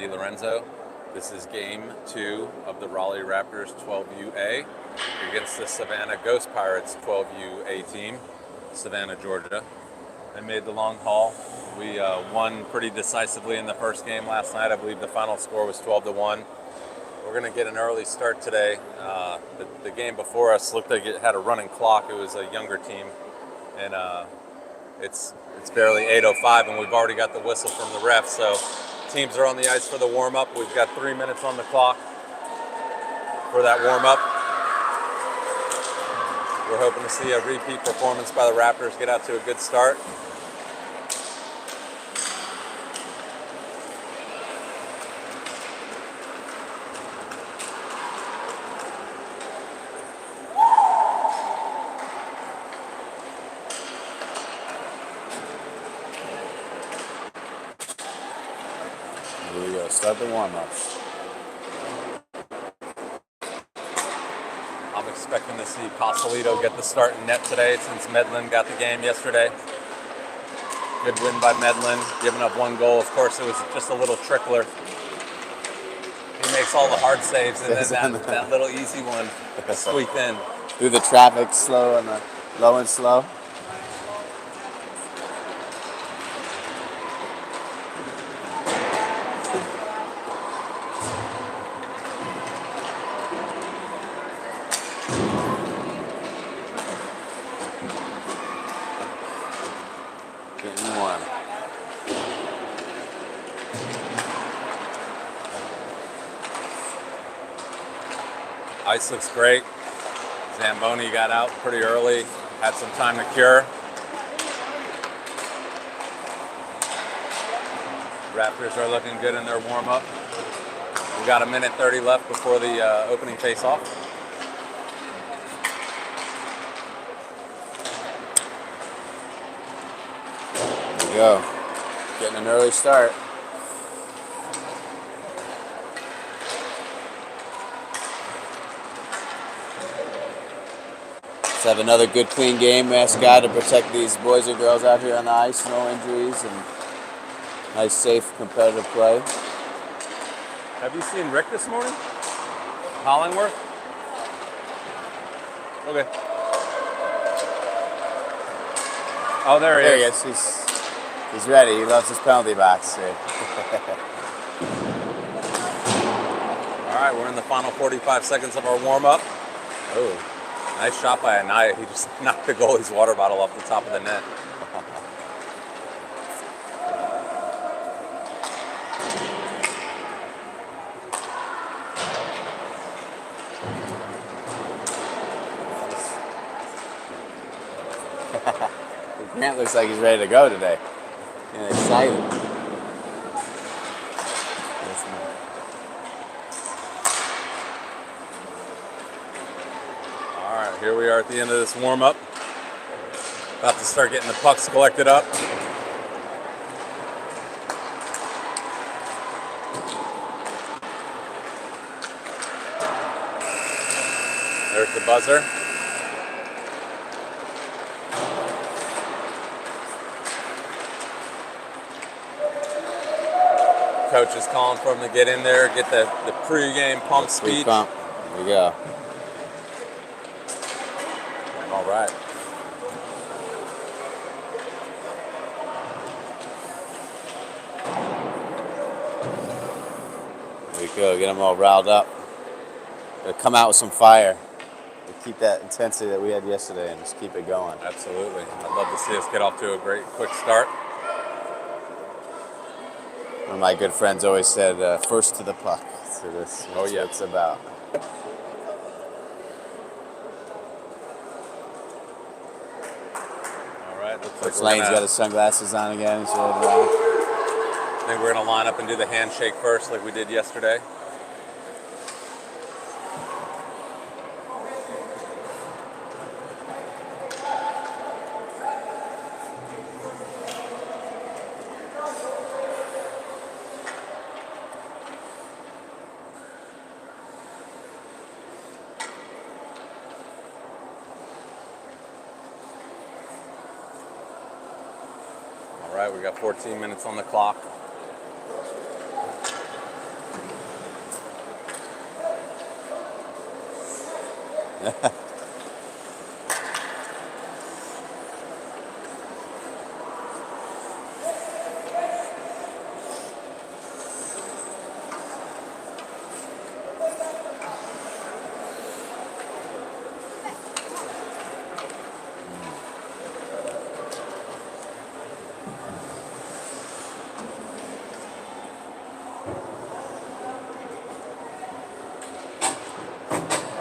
DiLorenzo. This is game 2 of the Raleigh Raptors 12UA against the Savanna Ghost Pirates 12UA team, Savannah, Georgia. They made the long haul. We won pretty decisively in the first game last night. I believe the final score was 12-1. We're going to get an early start today. The game before us looked like it had a running clock. It was a younger team, and it's barely 8:05, and we've already got the whistle from the ref. So teams are on the ice for the warm-up. We've got 3 minutes on the clock for that warm-up. We're hoping to see a repeat performance by the Raptors, get out to a good start. Here we go, start the warm-ups. I'm expecting to see Pasolito get the start in net today since Medlin got the game yesterday. Good win by Medlin, giving up 1 goal. Of course, it was just a little trickler. He makes all the hard saves, and then that little easy one squeaked in. Through the traffic, slow and the low and slow. Getting warm. Ice looks great. Zamboni got out pretty early, had some time to cure. Raptors are looking good in their warm-up. We got 1:30 left before the opening face-off. There we go. Getting an early start. Let's have another good, clean game. We ask God to protect these boys and girls out here on the ice. No injuries and nice, safe, competitive play. Have you seen Rick this morning? Hollingworth? Okay. Oh, there he is. He's ready. He loves his penalty box. All right, we're in the final 45 seconds of our warm-up. Oh, nice shot by Anaya. He just knocked the goalie's water bottle off the top of the net. Grant looks like he's ready to go today. And excited. All right, here we are at the end of this warm-up. About to start getting the pucks collected up. There's the buzzer. Coach is calling for him to get in there, get the pre-game pump speech. There we go. All right. There we go. Get them all riled up. Gotta come out with some fire. Keep that intensity that we had yesterday and just keep it going. Absolutely. I'd love to see us get off to a great, quick start. One of my good friends always said, first to the puck. So that's what it's about. All right. Looks like Lane's got his sunglasses on again. He's ready to roll. I think we're going to line up and do the handshake first like we did yesterday. All right, we got 14 minutes on the clock. All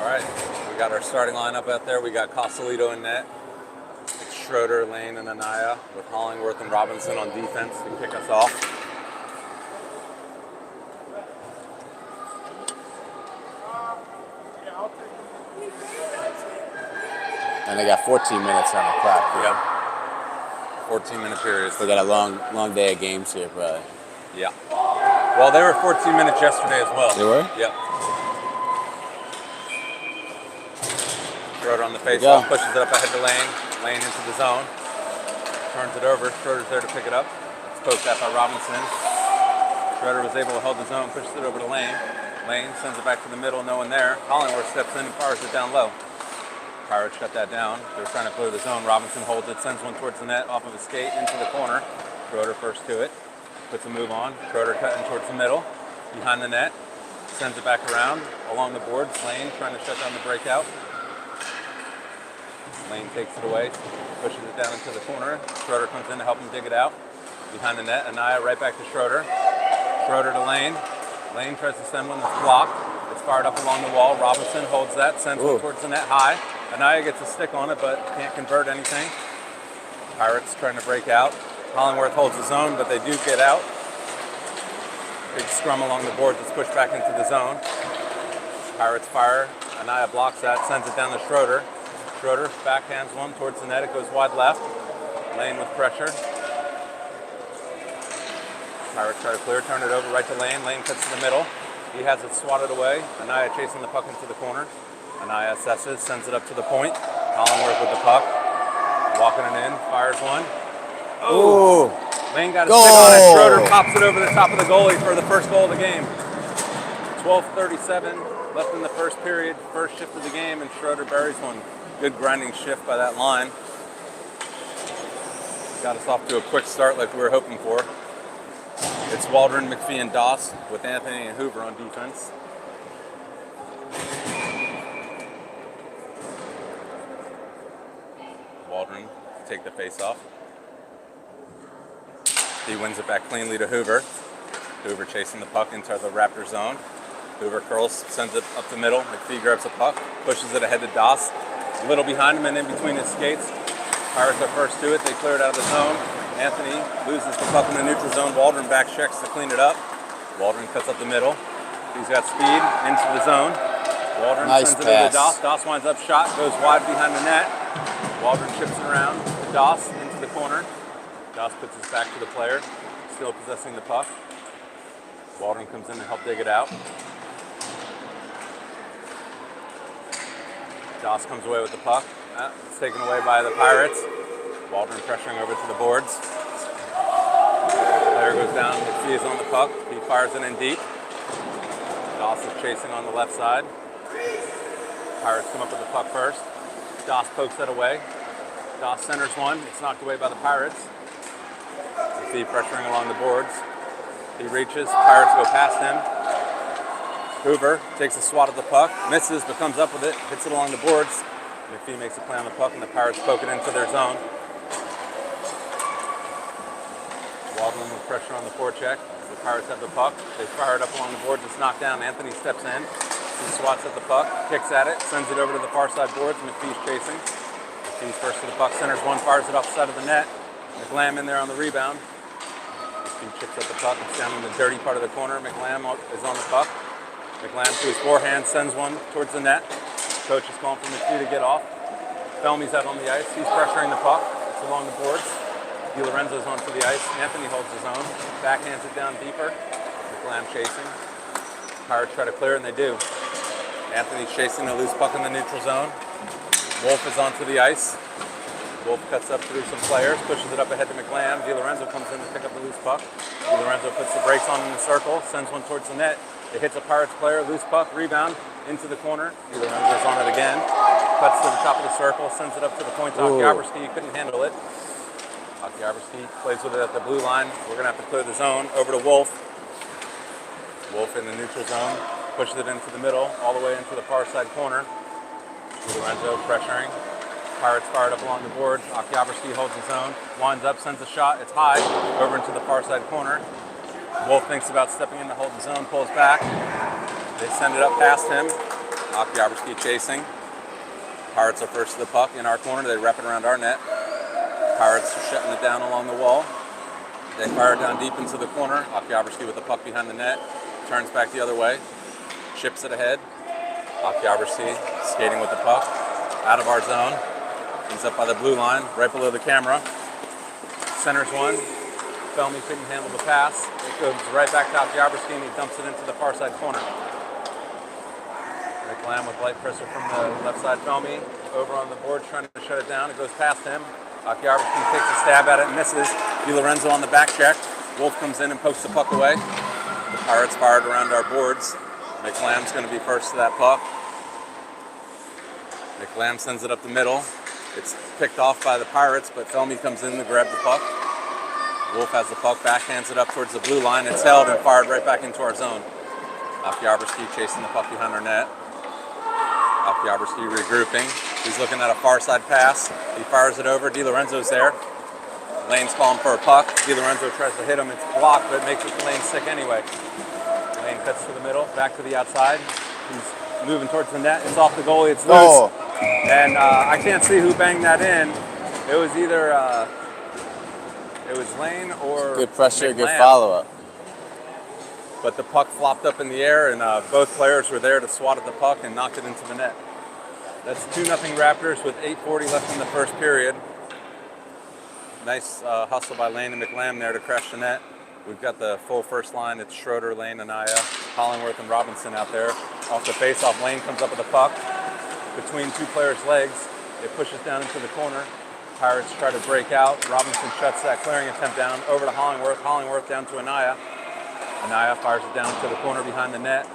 right, we got our starting lineup out there. We got Cosolito in net. It's Schroeder, Lane, and Anaya with Hollingworth and Robinson on defense to kick us off. And they got 14 minutes on the clock here. Yep. 14-minute periods. They got a long day of games here, probably. Yeah. Well, they were 14 minutes yesterday as well. They were? Yep. Schroeder on the face-off, pushes it up ahead to Lane. Lane into the zone. Turns it over. Schroeder's there to pick it up. It's poked out by Robinson. Schroeder was able to hold the zone, pushes it over to Lane. Lane sends it back to the middle, no one there. Hollingworth steps in and fires it down low. Pirates shut that down. They're trying to clear the zone. Robinson holds it, sends one towards the net, off of his skate, into the corner. Schroeder first to it. Puts a move on. Schroeder cutting towards the middle. Behind the net. Sends it back around along the boards. Lane trying to shut down the breakout. Lane takes it away, pushes it down into the corner. Schroeder comes in to help him dig it out. Behind the net, Anaya right back to Schroeder. Schroeder to Lane. Lane tries to send one that's blocked. It's fired up along the wall. Robinson holds that, sends one towards the net high. Anaya gets a stick on it, but can't convert anything. Pirates trying to break out. Hollingworth holds the zone, but they do get out. Big scrum along the board that's pushed back into the zone. Pirates fire. Anaya blocks that, sends it down to Schroeder. Schroeder backhands one towards the net. It goes wide left. Lane with pressure. Pirates try to clear, turn it over right to Lane. Lane cuts to the middle. He has it swatted away. Anaya chasing the puck into the corner. Anaya assesses, sends it up to the point. Hollingworth with the puck. Walking it in, fires one. Oh! Lane got a stick on it. Schroeder pops it over the top of the goalie for the first goal of the game. 12:37 left in the first period, first shift of the game, and Schroeder buries one. Good grinding shift by that line. Got us off to a quick start like we were hoping for. It's Waldron, McPhee, and Doss with Anthony and Hoover on defense. Waldron to take the face off. He wins it back cleanly to Hoover. Hoover chasing the puck into the Raptor zone. Hoover curls, sends it up the middle. McPhee grabs the puck, pushes it ahead to Doss. A little behind him and in between his skates. Pirates are first to it. They clear it out of the zone. Anthony loses the puck in the neutral zone. Waldron back checks to clean it up. Waldron cuts up the middle. He's got speed into the zone. Waldron nice sends it pass. over to Doss. Doss winds up shot, goes wide behind the net. Waldron chips it around to Doss into the corner. Doss puts his back to the player, still possessing the puck. Waldron comes in to help dig it out. Doss comes away with the puck. It's taken away by the Pirates. Waldron pressuring over to the boards. Player goes down. McPhee is on the puck. He fires it in deep. Doss is chasing on the left side. Pirates come up with the puck first. Doss pokes that away. Doss centers one. It's knocked away by the Pirates. McPhee pressuring along the boards. He reaches. Pirates go past him. Hoover takes a swat at the puck, misses, but comes up with it, hits it along the boards. McPhee makes a play on the puck, and the Pirates poke it into their zone. Waldron with pressure on the forecheck. The Pirates have the puck. They fire it up along the boards. It's knocked down. Anthony steps in. He swats at the puck, kicks at it, sends it over to the far side boards. McPhee's chasing. McPhee's first to the puck, centers one, fires it off the side of the net. McLam in there on the rebound. McPhee chips at the puck. It's down in the dirty part of the corner. McLam is on the puck. McLam to his forehand sends one towards the net. Coach is calling for McPhee to get off. Felmy's out on the ice. He's pressuring the puck. It's along the boards. Di Lorenzo's onto the ice. Anthony holds his own. Backhands it down deeper. McLam chasing. Pirates try to clear, and they do. Anthony's chasing a loose puck in the neutral zone. Wolf is onto the ice. Wolf cuts up through some players, pushes it up ahead to McLam. DiLorenzo comes in to pick up the loose puck. DiLorenzo puts the brakes on in the circle, sends one towards the net. It hits a Pirates player, loose puck, rebound, into the corner. DiLorenzo's on it again. Cuts to the top of the circle, sends it up to the point to Occhiobrski. He couldn't handle it. Occhiobrski plays with it at the blue line. We're going to have to clear the zone. Over to Wolf. Wolf in the neutral zone. Pushes it into the middle, all the way into the far side corner. DiLorenzo pressuring. Pirates fired up along the boards. Occhiobrski holds his own. Winds up, sends a shot. It's high. Over into the far side corner. Wolf thinks about stepping in to hold the zone. Pulls back. They send it up past him. Occhiobrski chasing. Pirates are first to the puck in our corner. They wrap it around our net. Pirates are shutting it down along the wall. They fire it down deep into the corner. Occhiobrski with the puck behind the net. Turns back the other way. Chips it ahead. Occhiobrski skating with the puck. Out of our zone. He's up by the blue line, right below the camera. Centers one. Felmy couldn't handle the pass. It goes right back to Occhiobrski and he dumps it into the far side corner. McLam with light pressure from the left side. Felmy over on the board trying to shut it down. It goes past him. Occhiobrski takes a stab at it and misses. DiLorenzo on the back check. Wolf comes in and pokes the puck away. The Pirates fired around our boards. McLam's going to be first to that puck. McLam sends it up the middle. It's picked off by the Pirates, but Felmy comes in to grab the puck. Wolf has the puck, backhands it up towards the blue line. It's held and fired right back into our zone. Occhiobrski chasing the puck behind our net. Occhiobrski regrouping. He's looking at a far side pass. He fires it over. DiLorenzo's there. Lane's calling for a puck. DiLorenzo tries to hit him. It's blocked, but it makes it to Lane sick anyway. Lane cuts to the middle, back to the outside. He's moving towards the net. It's off the goalie. It's loose. And I can't see who banged that in. It was either it was Lane or Good pressure, McLam. good follow-up. But the puck flopped up in the air, and both players were there to swat at the puck and knocked it into the net. That's 2-0 Raptors with 8:40 left in the first period. Nice hustle by Lane and McLam there to crash the net. We've got the full first line. It's Schroeder, Lane, Anaya, Hollingworth, and Robinson out there. Off the face-off, Lane comes up with the puck between two players' legs. It pushes down into the corner. Pirates try to break out. Robinson shuts that clearing attempt down. Over to Hollingworth. Hollingworth down to Anaya. Anaya fires it down to the corner behind the net.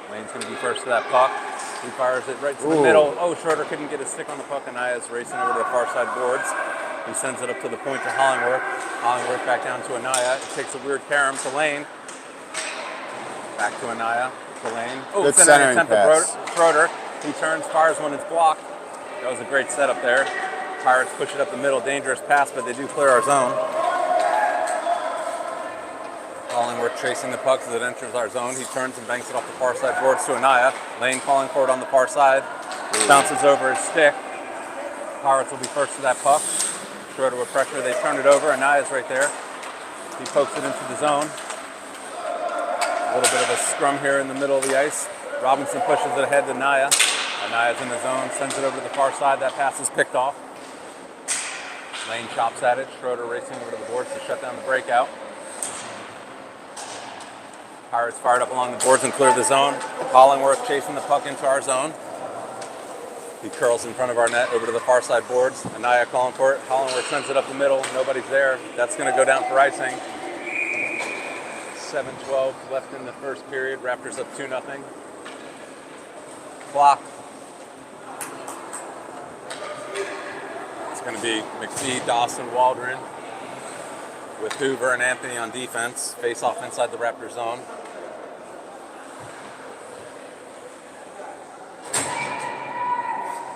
Lane's going to be first to that puck. He fires it right to the middle. Oh, Schroeder couldn't get a stick on the puck. Anaya's racing over to the far side boards. He sends it up to the point to Hollingworth. Hollingworth back down to Anaya. It takes a weird carom to Lane. Back to Anaya, to Lane. Oh, good centering attempt to Schroeder. He turns, fires one, it's blocked. That was a great setup there. Pirates push it up the middle. Dangerous pass, but they do clear our zone. Hollingworth chasing the puck as it enters our zone. He turns and banks it off the far side boards to Anaya. Lane calling for it on the far side. Bounces over his stick. Pirates will be first to that puck. Schroeder with pressure. They turn it over. Anaya's right there. He pokes it into the zone. A little bit of a scrum here in the middle of the ice. Robinson pushes it ahead to Anaya. Anaya's in the zone. Sends it over to the far side. That pass is picked off. Lane chops at it. Schroeder racing over to the boards to shut down the breakout. Pirates fired up along the boards and cleared the zone. Hollingworth chasing the puck into our zone. He curls in front of our net over to the far side boards. Anaya calling for it. Hollingworth sends it up the middle. Nobody's there. That's going to go down for icing. 7:12 left in the first period. Raptors up 2-0. Blocked. It's going to be McPhee, Dawson, Waldron with Hoover and Anthony on defense. Face off inside the Raptor zone.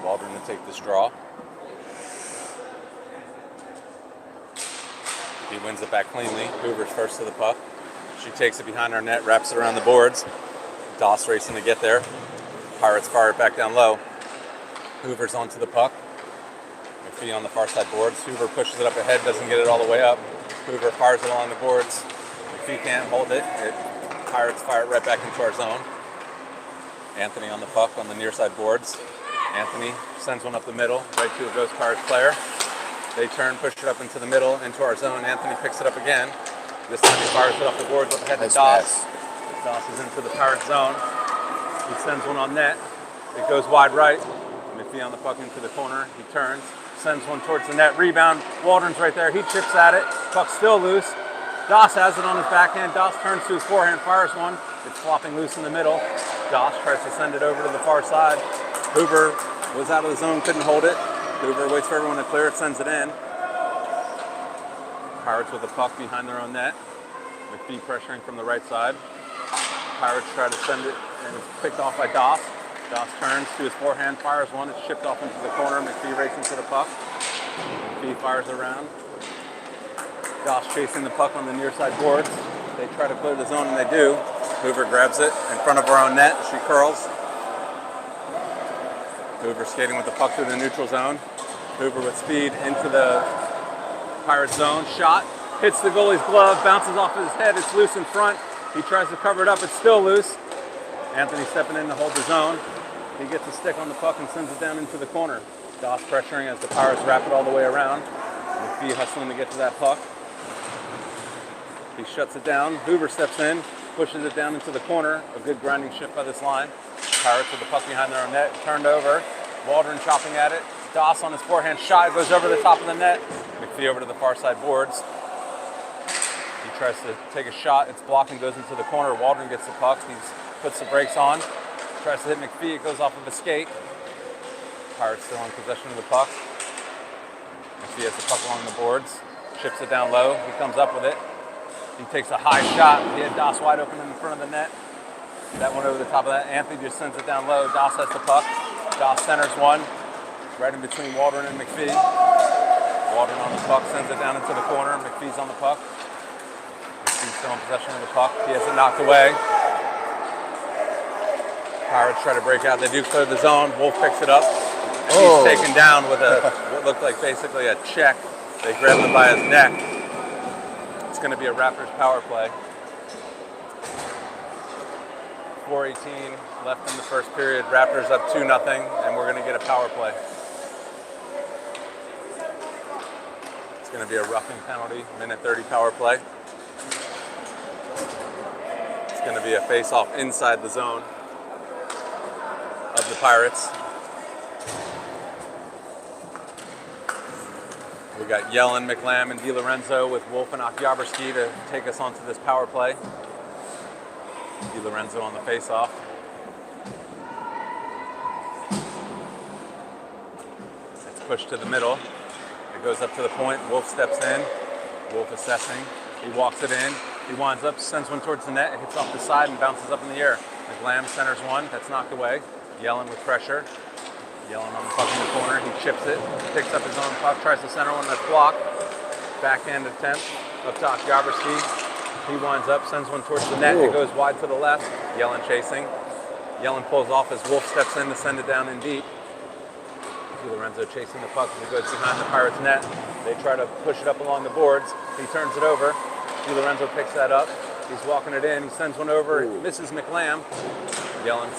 Waldron to take this draw. He wins it back cleanly. Hoover's first to the puck. She takes it behind our net, wraps it around the boards. Doss racing to get there. Pirates fire it back down low. Hoover's onto the puck. McPhee on the far side boards. Hoover pushes it up ahead, doesn't get it all the way up. Hoover fires it along the boards. McPhee can't hold it. Pirates fire it right back into our zone. Anthony on the puck on the near side boards. Anthony sends one up the middle, right to a Ghost Pirates player. They turn, push it up into the middle, into our zone. Anthony picks it up again. This time he fires it off the boards up ahead to Doss. Doss is into the Pirates zone. He sends one on net. It goes wide right. McPhee on the puck into the corner. He turns, sends one towards the net. Rebound. Waldron's right there. He chips at it. Puck's still loose. Doss has it on his backhand. Doss turns to his forehand, fires one. It's flopping loose in the middle. Doss tries to send it over to the far side. Hoover was out of the zone, couldn't hold it. Hoover waits for everyone to clear it, sends it in. Pirates with the puck behind their own net. McPhee pressuring from the right side. Pirates try to send it, and it's picked off by Doss. Doss turns to his forehand, fires one. It's shipped off into the corner. McPhee racing to the puck. McPhee fires around. Doss chasing the puck on the near side boards. They try to clear the zone, and they do. Hoover grabs it in front of her own net. She curls. Hoover skating with the puck through the neutral zone. Hoover with speed into the Pirates zone. Shot. Hits the goalie's glove. Bounces off his head. It's loose in front. He tries to cover it up. It's still loose. Anthony stepping in to hold the zone. He gets a stick on the puck and sends it down into the corner. Doss pressuring as the Pirates wrap it all the way around. McPhee hustling to get to that puck. He shuts it down. Hoover steps in, pushes it down into the corner. A good grinding shift by this line. Pirates with the puck behind their own net. Turned over. Waldron chopping at it. Doss on his forehand shot. Goes over the top of the net. McPhee over to the far side boards. He tries to take a shot. It's blocked and goes into the corner. Waldron gets the puck. He puts the brakes on. Tries to hit McPhee. It goes off of a skate. Pirates still in possession of the puck. McPhee has the puck along the boards. Chips it down low. He comes up with it. He takes a high shot. He had Doss wide open in the front of the net. That one over the top of that. Anthony just sends it down low. Doss has the puck. Doss centers one. Right in between Waldron and McPhee. Waldron on the puck. Sends it down into the corner. McPhee's on the puck. McPhee's still in possession of the puck. He has it knocked away. Pirates try to break out. They do clear the zone. Wolf picks it up. He's taken down with what looked like basically a check. They grabbed him by his neck. It's going to be a Raptors power play. 4:18 left in the first period. Raptors up 2-0, and we're going to get a power play. It's going to be a roughing penalty, minute 30 power play. It's going to be a face-off inside the zone of the Pirates. We got Yellen, McLam, and DiLorenzo with Wolf and Okyabrski to take us onto this power play. DiLorenzo on the face-off. It's pushed to the middle. It goes up to the point. Wolf steps in. Wolf assessing. He walks it in. He winds up, sends one towards the net. It hits off the side and bounces up in the air. McLam centers one. That's knocked away. Yellen with pressure. Yellen on the puck in the corner. He chips it. Picks up his own puck. Tries to center one that's blocked. Backhand attempt up to Okyabrski. He winds up, sends one towards the net. It goes wide to the left. Yellen chasing. Yellen pulls off as Wolf steps in to send it down in deep. DiLorenzo chasing the puck as it goes behind the Pirates' net. They try to push it up along the boards. He turns it over. DiLorenzo picks that up. He's walking it in. He sends one over. He misses McLam. Yellen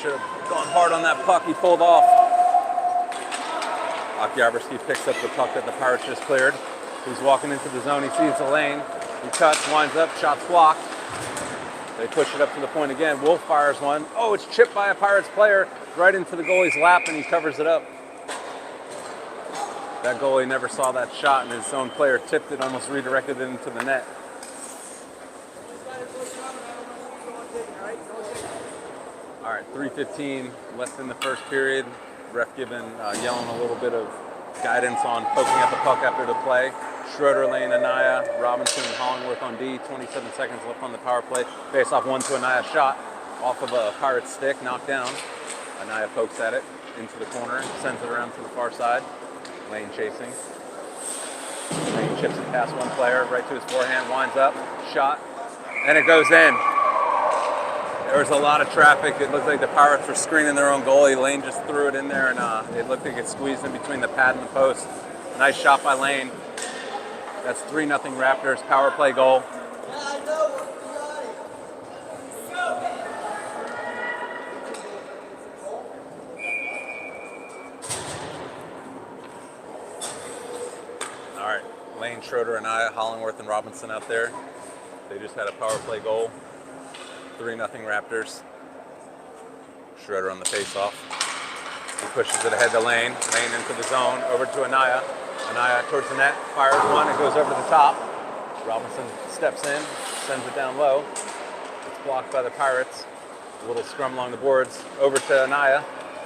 should have gone hard on that puck. He pulled off. Okyabrski picks up the puck that the Pirates just cleared. He's walking into the zone. He sees the lane. He cuts, winds up, shot's blocked. They push it up to the point again. Wolf fires one. Oh, it's chipped by a Pirates player right into the goalie's lap, and he covers it up. That goalie never saw that shot, and his own player tipped it, almost redirected it into the net. All right, 3:15 left in the first period. Ref giving Yellen a little bit of guidance on poking at the puck after the play. Schroeder, Lane, Anaya, Robinson, and Hollingworth on D. 27 seconds left on the power play. Face off one to Anaya, shot off of a Pirates stick, knocked down. Anaya pokes at it into the corner, sends it around to the far side. Lane chasing. Lane chips it past one player, right to his forehand, winds up, shot, and it goes in. There was a lot of traffic. It looked like the Pirates were screening their own goalie. Lane just threw it in there, and it looked like it squeezed in between the pad and the post. Nice shot by Lane. That's 3-0 Raptors, power play goal. All right, Lane, Schroeder, Anaya, Hollingworth, and Robinson out there. They just had a power play goal. 3-0 Raptors. Schroeder on the face-off. He pushes it ahead to Lane. Lane into the zone, over to Anaya. Anaya towards the net, fires one, it goes over the top. Robinson steps in, sends it down low. It's blocked by the Pirates. A little scrum along the boards. Over to Anaya,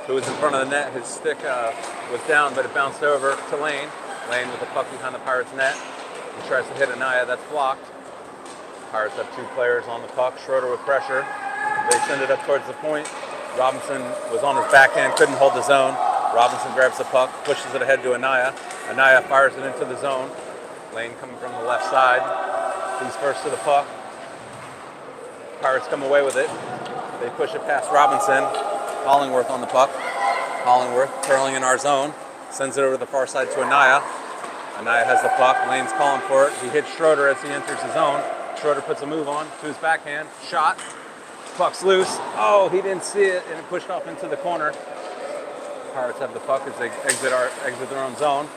who was in front of the net. His stick was down, but it bounced over to Lane. Lane with the puck behind the Pirates' net. He tries to hit Anaya, that's blocked. Pirates have two players on the puck. Schroeder with pressure. They send it up towards the point. Robinson was on his backhand, couldn't hold the zone. Robinson grabs the puck, pushes it ahead to Anaya. Anaya fires it into the zone. Lane coming from the left side. He's first to the puck. Pirates come away with it. They push it past Robinson. Hollingworth on the puck. Hollingworth curling in our zone. Sends it over the far side to Anaya. Anaya has the puck. Lane's calling for it. He hits Schroeder as he enters the zone. Schroeder puts a move on to his backhand. Shot. Puck's loose. Oh, he didn't see it, and it pushed off into the corner. Pirates have the puck as they exit their own zone.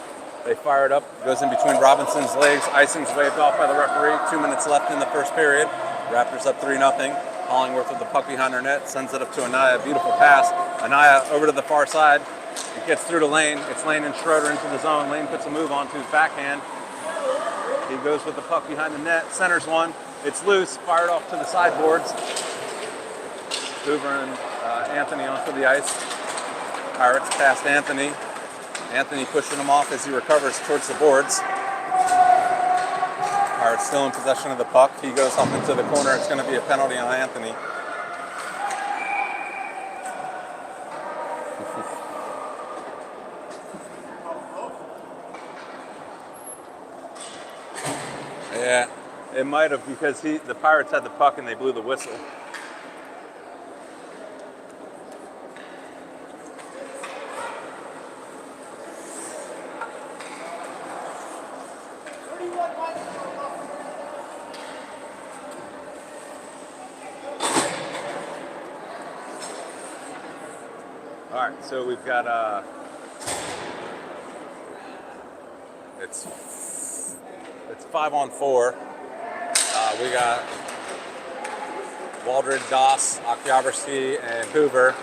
They fire it up. It goes in between Robinson's legs. Icing's waved off by the referee. 2 minutes left in the first period. Raptors up 3-0. Hollingworth with the puck behind her net. Sends it up to Anaya. Beautiful pass. Anaya over to the far side. It gets through to Lane. It's Lane and Schroeder into the zone. Lane puts a move on to his backhand. He goes with the puck behind the net. Centers one. It's loose. Fired off to the sideboards. Hoover and Anthony onto the ice. Pirates past Anthony. Anthony pushing him off as he recovers towards the boards. Pirates still in possession of the puck. He goes off into the corner. It's going to be a penalty on Anthony. Yeah, it might have, because the Pirates had the puck and they blew the whistle. All right, so we've got it's 5-on-4. We got Waldred, Doss, Okyabrski, and Hoover.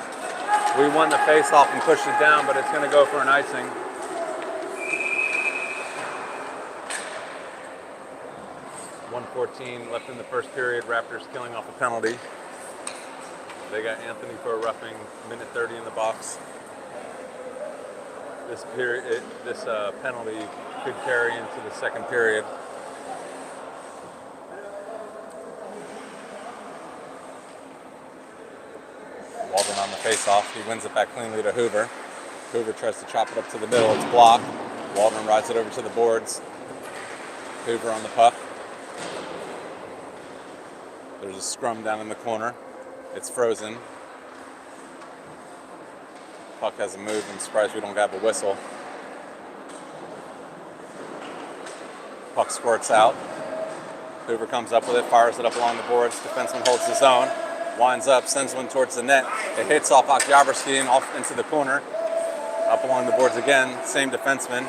We won the face-off and pushed it down, but it's going to go for an icing. .114 left in the first period. Raptors killing off a penalty. They got Anthony for a roughing, minute 30 in the box. This penalty could carry into the second period. Waldron on the face-off. He wins it back cleanly to Hoover. Hoover tries to chop it up to the middle. It's blocked. Waldron rides it over to the boards. Hoover on the puck. There's a scrum down in the corner. It's frozen. Puck hasn't moved. I'm surprised we don't have a whistle. Puck squirts out. Hoover comes up with it, fires it up along the boards. Defenseman holds his own. Winds up, sends one towards the net. It hits off Okyabrski and off into the corner. Up along the boards again. Same defenseman.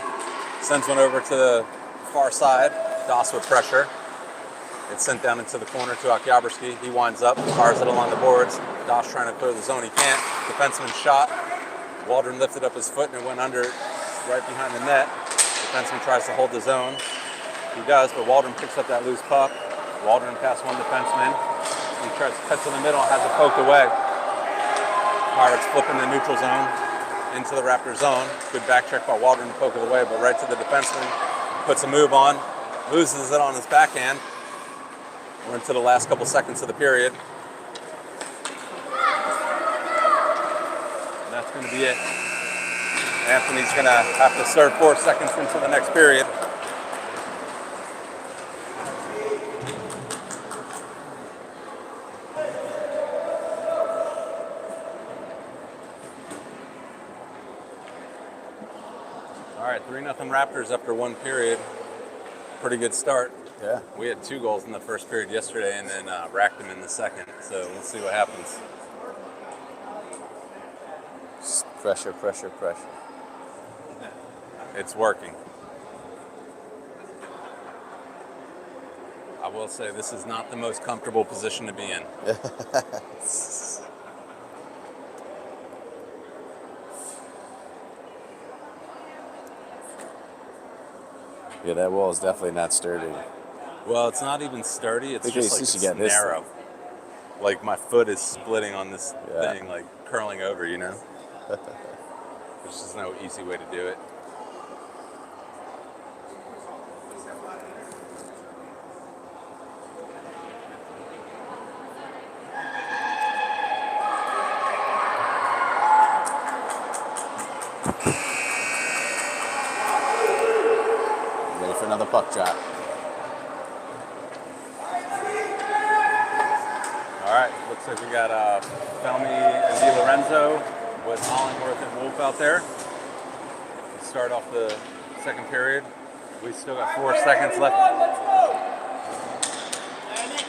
Sends one over to the far side. Doss with pressure. It's sent down into the corner to Okyabrski. He winds up, fires it along the boards. Doss trying to clear the zone. He can't. Defenseman shot. Waldron lifted up his foot and it went under right behind the net. Defenseman tries to hold the zone. He does, but Waldron picks up that loose puck. Waldron past one defenseman. He tries to cut to the middle, has it poked away. Pirates flipping the neutral zone into the Raptor zone. Good back check by Waldron to poke it away, but right to the defenseman. Puts a move on, loses it on his backhand. We're into the last couple seconds of the period. And that's going to be it. Anthony's going to have to serve 4 seconds into the next period. All right, 3-0 Raptors after one period. Pretty good start. Yeah. We had 2 goals in the first period yesterday and then racked them in the second. So we'll see what happens. Pressure, pressure, pressure. It's working. I will say this is not the most comfortable position to be in. Yeah, that wall is definitely not sturdy. Well, it's not even sturdy. It's Because just like you should it's get this narrow. Like my foot is splitting on this Yeah. thing, like curling over, you know? There's just no easy way to do it. Ready for another puck drop. All right, looks like we got Felmy and DiLorenzo with Hollingworth and Wolf out there. To start off the second period. We still got 4 seconds left. Let's go. I need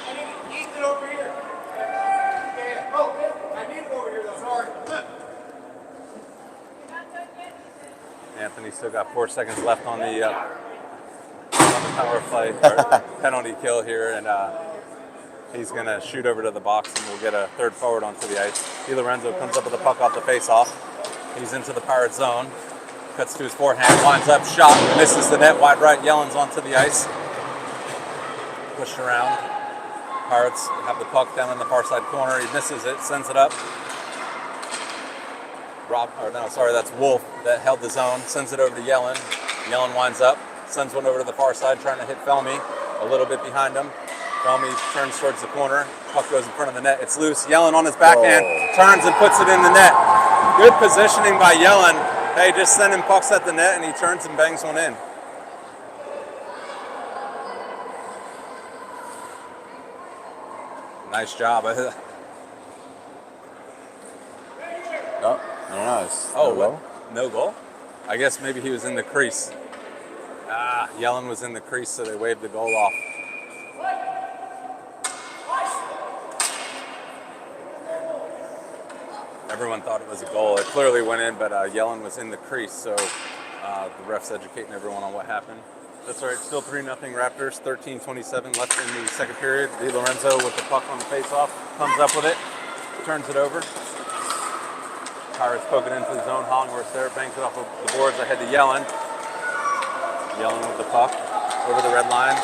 Ethan over here. Yeah. Oh, I need him over here though. Sorry. Anthony still got 4 seconds left on the power play or penalty kill here, and he's going to shoot over to the box, and we'll get a third forward onto the ice. DiLorenzo comes up with the puck off the face-off. He's into the Pirate zone. Cuts to his forehand, winds up, shot, misses the net, wide right. Yellen's onto the ice. Pushed around. Pirates have the puck down in the far side corner. He misses it, sends it up. That's Wolf that held the zone. Sends it over to Yellen. Yellen winds up, sends one over to the far side, trying to hit Felmy. A little bit behind him. Felmy turns towards the corner. Puck goes in front of the net. It's loose. Yellen on his backhand, turns and puts it in the net. Good positioning by Yellen. Hey, just sending pucks at the net, and he turns and bangs one in. Nice job. Oh, I don't know. Oh, what? No goal? I guess maybe he was in the crease. Yellen was in the crease, so they waved the goal off. Everyone thought it was a goal. It clearly went in, but Yellen was in the crease, so the ref's educating everyone on what happened. That's all right. Still 3-0 Raptors. 13:27 left in the second period. DiLorenzo with the puck on the face-off. Comes up with it. Turns it over. Pirates poking into the zone. Hollingworth there. Banks it off of the boards ahead to Yellen. Yellen with the puck. Over the red line.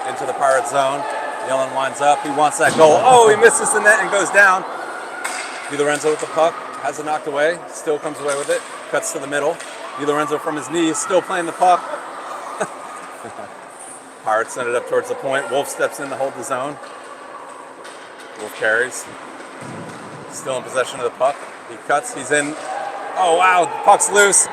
Into the Pirate zone. Yellen winds up. He wants that goal. Oh, he misses the net and goes down. DiLorenzo with the puck. Has it knocked away. Still comes away with it. Cuts to the middle. DiLorenzo from his knees. Still playing the puck. Pirates send it up towards the point. Wolf steps in to hold the zone. Wolf carries. Still in possession of the puck. He cuts. He's in. Oh, wow. The puck's loose.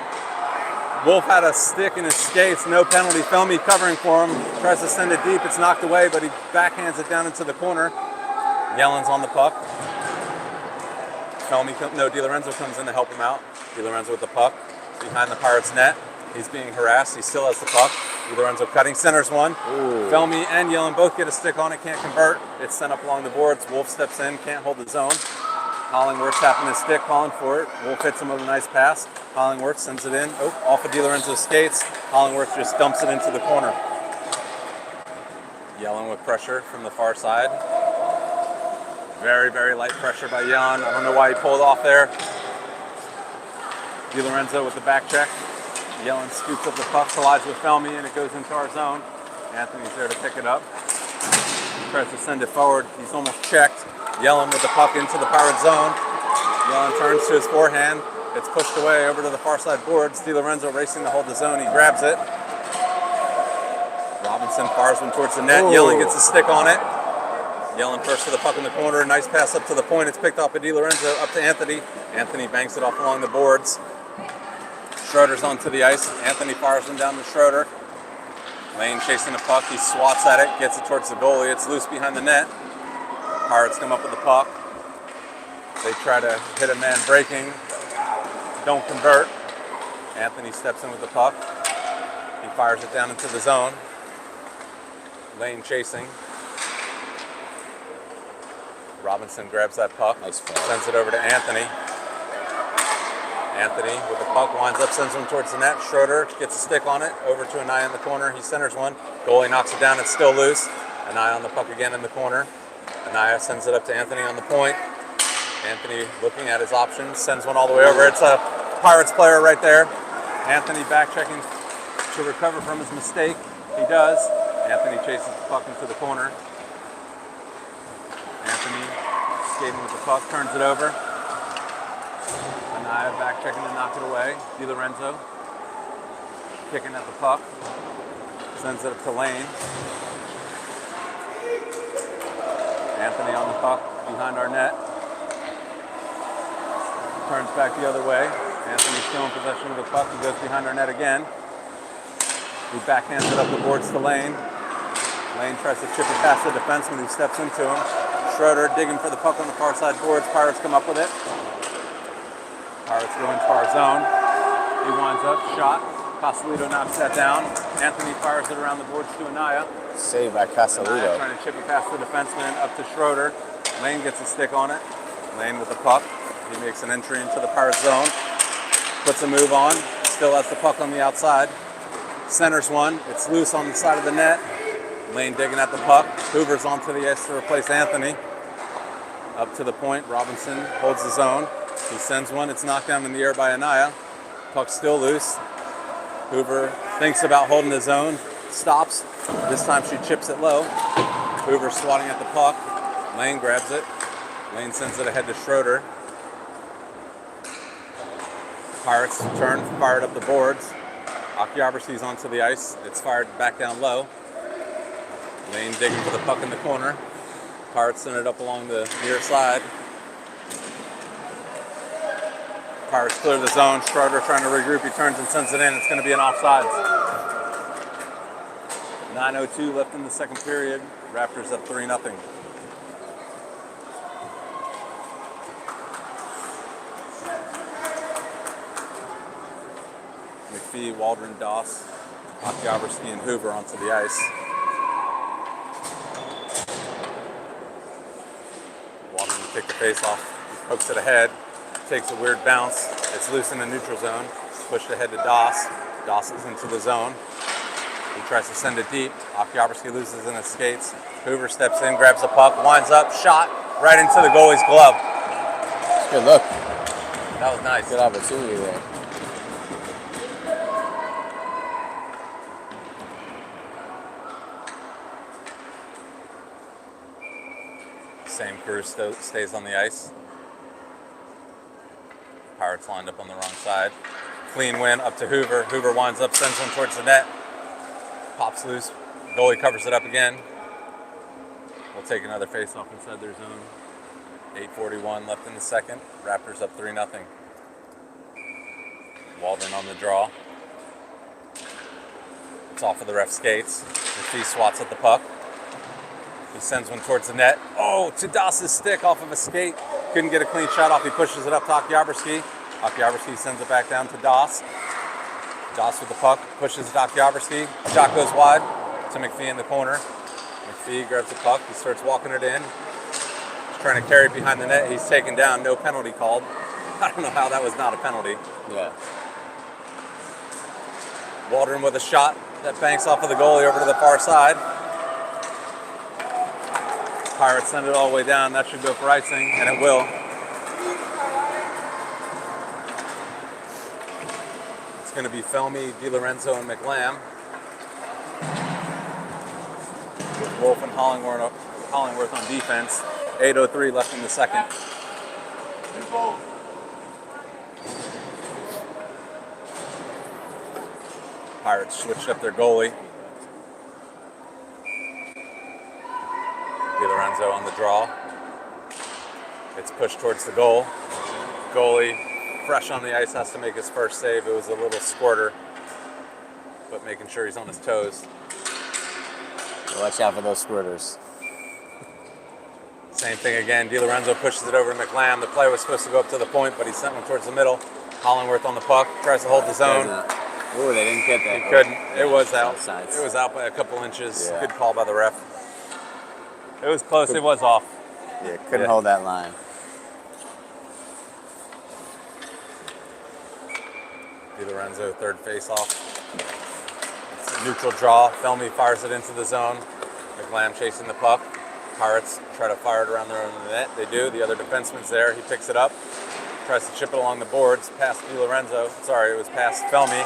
Wolf had a stick in his skates. No penalty. Felmy covering for him. Tries to send it deep. It's knocked away, but he backhands it down into the corner. Yellen's on the puck. DiLorenzo comes in to help him out. DiLorenzo with the puck. Behind the Pirates' net. He's being harassed. He still has the puck. DiLorenzo cutting, centers one. Ooh. Felmy and Yellen both get a stick on it, can't convert. It's sent up along the boards. Wolf steps in, can't hold the zone. Hollingworth tapping his stick, calling for it. Wolf hits him with a nice pass. Hollingworth sends it in. Oh, off of DiLorenzo's skates. Hollingworth just dumps it into the corner. Yellen with pressure from the far side. Very, very light pressure by Yellen. I don't know why he pulled off there. DiLorenzo with the back check. Yellen scoops up the puck, collides with Felmy, and it goes into our zone. Anthony's there to pick it up. Tries to send it forward. He's almost checked. Yellen with the puck into the Pirate zone. Yellen turns to his forehand. It's pushed away over to the far side boards. DiLorenzo racing to hold the zone. He grabs it. Robinson fires one towards the net. Yellen gets a stick on it. Yellen first to the puck in the corner. Nice pass up to the point. It's picked off by DiLorenzo up to Anthony. Anthony banks it off along the boards. Schroeder's onto the ice. Anthony fires him down to Schroeder. Lane chasing the puck. He swats at it, gets it towards the goalie. It's loose behind the net. Pirates come up with the puck. They try to hit a man breaking. Don't convert. Anthony steps in with the puck. He fires it down into the zone. Lane chasing. Robinson grabs that puck. Nice pass. Sends it over to Anthony. Anthony with the puck winds up, sends one towards the net. Schroeder gets a stick on it, over to Anaya in the corner. He centers one. Goalie knocks it down. It's still loose. Anaya on the puck again in the corner. Anaya sends it up to Anthony on the point. Anthony looking at his options, sends one all the way over. It's a Pirates player right there. Anthony back checking to recover from his mistake. He does. Anthony chases the puck into the corner. Anthony skating with the puck, turns it over. Anaya back checking to knock it away. DiLorenzo kicking at the puck. Sends it up to Lane. Anthony on the puck behind our net. Turns back the other way. Anthony still in possession of the puck. He goes behind our net again. He backhands it up the boards to Lane. Lane tries to chip it past the defenseman who steps into him. Schroeder digging for the puck on the far side boards. Pirates come up with it. Pirates go into our zone. He winds up, shot. Casalito knocks that down. Anthony fires it around the boards to Anaya. Saved by Casalito. Anaya trying to chip it past the defenseman up to Schroeder. Lane gets a stick on it. Lane with the puck. He makes an entry into the Pirate zone. Puts a move on. Still has the puck on the outside. Centers one. It's loose on the side of the net. Lane digging at the puck. Hoover's onto the ice to replace Anthony. Up to the point. Robinson holds the zone. He sends one. It's knocked down in the air by Anaya. Puck's still loose. Hoover thinks about holding the zone. Stops. This time she chips it low. Hoover swatting at the puck. Lane grabs it. Lane sends it ahead to Schroeder. Pirates turn, fired up the boards. Akiabersi's onto the ice. It's fired back down low. Lane digging for the puck in the corner. Pirates send it up along the near side. Pirates clear the zone. Schroeder trying to regroup. He turns and sends it in. It's going to be an offsides. 9:02 left in the second period. Raptors up 3-0. McPhee, Waldron, Doss, Akiabersi, and Hoover onto the ice. Waldron will take the face off. He pokes it ahead. Takes a weird bounce. It's loose in the neutral zone. Pushed ahead to Doss. Doss is into the zone. He tries to send it deep. Akiabersi loses in his skates. Hoover steps in, grabs the puck, winds up, shot right into the goalie's glove. Good look. That was nice. Good opportunity there. Same crew stays on the ice. Pirates lined up on the wrong side. Clean win up to Hoover. Hoover winds up, sends one towards the net. Pops loose. Goalie covers it up again. We'll take another face-off inside their zone. 8:41 left in the second. Raptors up 3-0. Waldron on the draw. It's off of the ref's skates. McPhee swats at the puck. He sends one towards the net. Oh, to Doss's stick off of a skate. Couldn't get a clean shot off. He pushes it up to Akiabersi. Akiabersi sends it back down to Doss. Doss with the puck. Pushes it to Akiabersi. Shot goes wide to McPhee in the corner. McPhee grabs the puck. He starts walking it in. He's trying to carry it behind the net. He's taken down. No penalty called. I don't know how that was not a penalty. Yeah. Waldron with a shot that banks off of the goalie over to the far side. Pirates send it all the way down. That should go for icing, and it will. It's going to be Felmy, DiLorenzo, and McLam. With Wolf and Hollingworth on defense. 8:03 left in the second. Pirates switched up their goalie. DiLorenzo on the draw. It's pushed towards the goal. Goalie, fresh on the ice, has to make his first save. It was a little squirter, but making sure he's on his toes. Watch out for those squirters. Same thing again. DiLorenzo pushes it over to McLam. The play was supposed to go up to the point, but he sent one towards the middle. Hollingworth on the puck, tries to hold the zone. Ooh, they didn't get that. He couldn't. It was out. Outsides. It was out by a couple inches. Yeah. Good call by the ref. It was close. It was off. Yeah, couldn't hold that line. DiLorenzo, third face-off. It's a neutral draw. Felmy fires it into the zone. McLam chasing the puck. Pirates try to fire it around their own net. They do. The other defenseman's there. He picks it up. Tries to chip it along the boards. Past DiLorenzo. Sorry, it was past Felmy.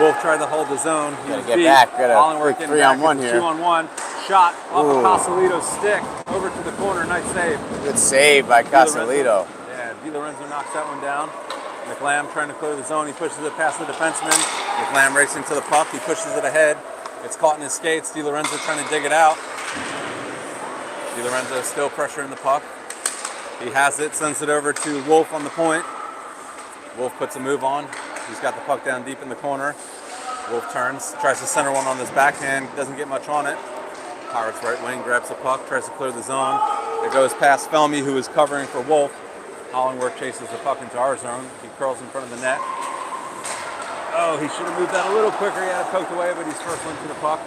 Wolf tried to hold the zone. He Gotta was get beat. back. Got a Hollingworth quick getting 3-on-1 back. It's here. a 2-on-1. Shot off Ooh. of Casalito's stick over to the corner. Nice save. Good save by Casalito. Yeah, DiLorenzo knocks that one down. McLam trying to clear the zone. He pushes it past the defenseman. McLam racing to the puck. He pushes it ahead. It's caught in his skates. DiLorenzo trying to dig it out. DiLorenzo still pressuring the puck. He has it, sends it over to Wolf on the point. Wolf puts a move on. He's got the puck down deep in the corner. Wolf turns, tries to center one on his backhand, doesn't get much on it. Pirates right wing grabs the puck, tries to clear the zone. It goes past Felmy, who is covering for Wolf. Hollingworth chases the puck into our zone. He curls in front of the net. Oh, he should have moved that a little quicker. He had it poked away, but he's first one to the puck.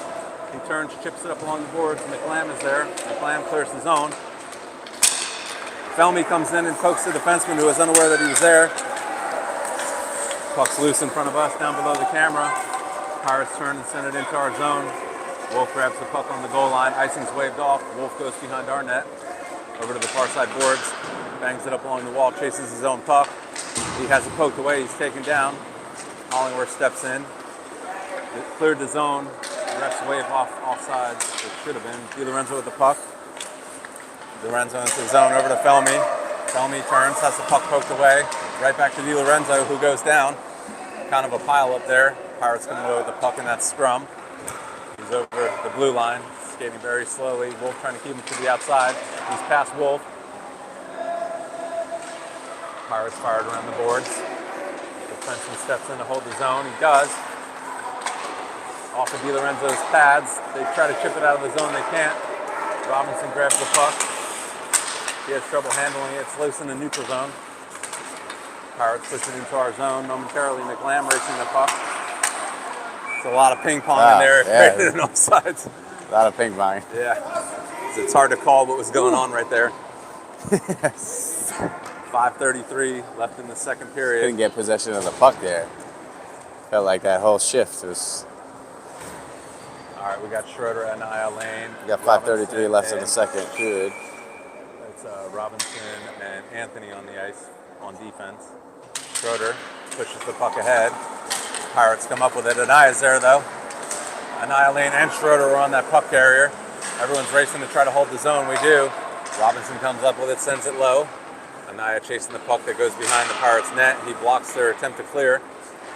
He turns, chips it up along the boards. McLam is there. McLam clears the zone. Felmy comes in and pokes the defenseman, who was unaware that he was there. Puck's loose in front of us, down below the camera. Pirates turn and send it into our zone. Wolf grabs the puck on the goal line. Icing's waved off. Wolf goes behind our net. Over to the far side boards. Bangs it up along the wall, chases his own puck. He has it poked away. He's taken down. Hollingworth steps in. It cleared the zone. The refs wave off offside. It should have been. DiLorenzo with the puck. DiLorenzo into the zone, over to Felmy. Felmy turns, has the puck poked away. Right back to DiLorenzo, who goes down. Kind of a pile up there. Pirates coming away with the puck in that scrum. He's over the blue line, skating very slowly. Wolf trying to keep him to the outside. He's past Wolf. Pirates fired around the boards. Defenseman steps in to hold the zone. He does. Off of DiLorenzo's pads. They try to chip it out of the zone. They can't. Robinson grabs the puck. He has trouble handling it. It's loose in the neutral zone. Pirates push it into our zone. Momentarily, McLam racing the puck. It's a lot of ping pong in there. Yeah. Created an offside. A lot of ping pong. Yeah. It's hard to call what was going on right there. 5:33 left in the second period. Couldn't get possession of the puck there. Felt like that whole shift was. All right, we got Schroeder and Nia Lane. We got 5:33 left in the second period. It's Robinson and Anthony on the ice on defense. Schroeder pushes the puck ahead. Pirates come up with it. Ania's there though. Nia Lane and Schroeder are on that puck carrier. Everyone's racing to try to hold the zone. We do. Robinson comes up with it, sends it low. Ania chasing the puck that goes behind the Pirates' net. He blocks their attempt to clear.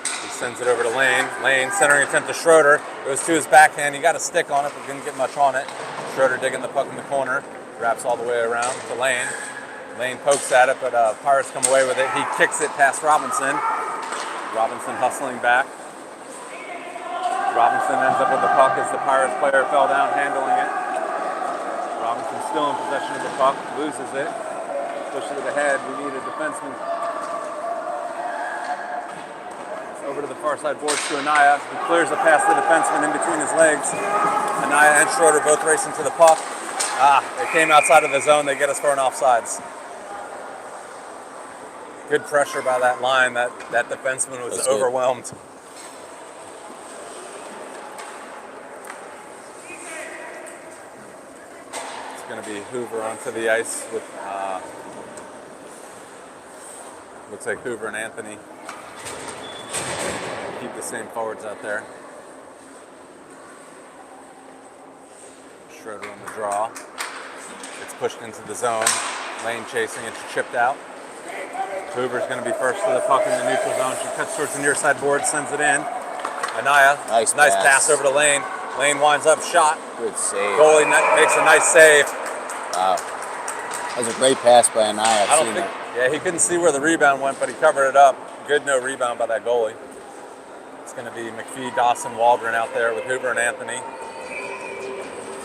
He sends it over to Lane. Lane centering attempt to Schroeder. It was to his backhand. He got a stick on it, but didn't get much on it. Schroeder digging the puck in the corner. Wraps all the way around to Lane. Lane pokes at it, but Pirates come away with it. He kicks it past Robinson. Robinson hustling back. Robinson ends up with the puck as the Pirates player fell down handling it. Robinson still in possession of the puck, loses it. Pushes it ahead. We need a defenseman. Over to the far side boards to Ania. He clears it past the defenseman in between his legs. Ania and Schroeder both racing to the puck. It came outside of the zone. They get us for an offsides. Good pressure by that line. That defenseman was That's good. overwhelmed. It's going to be Hoover onto the ice with looks like Hoover and Anthony. Keep the same forwards out there. Schroeder on the draw. It's pushed into the zone. Lane chasing, it's chipped out. Hoover's going to be first to the puck in the neutral zone. She cuts towards the near side board, sends it in. Ania, Nice pass over to Lane. Lane winds up, shot. Good save. Goalie makes a nice save. Wow. That was a great pass by Ania. I don't think, yeah, he couldn't see where the rebound went, but he covered it up. Good no rebound by that goalie. It's going to be McPhee, Dawson, Waldron out there with Hoover and Anthony.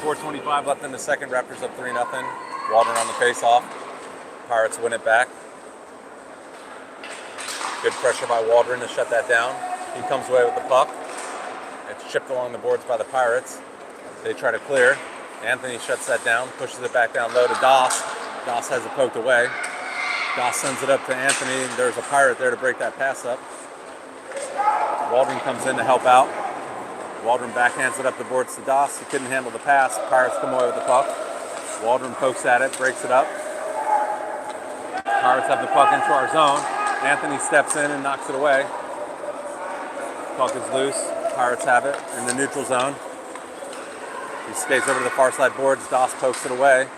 4:25 left in the second. Raptors up 3-0. Waldron on the face-off. Pirates win it back. Good pressure by Waldron to shut that down. He comes away with the puck. It's chipped along the boards by the Pirates. They try to clear. Anthony shuts that down, pushes it back down low to Doss. Doss has it poked away. Doss sends it up to Anthony, and there's a Pirate there to break that pass up. Waldron comes in to help out. Waldron backhands it up the boards to Doss. He couldn't handle the pass. Pirates come away with the puck. Waldron pokes at it, breaks it up. Pirates have the puck into our zone. Anthony steps in and knocks it away. Puck is loose. Pirates have it in the neutral zone. He skates over to the far side boards. Doss pokes it away.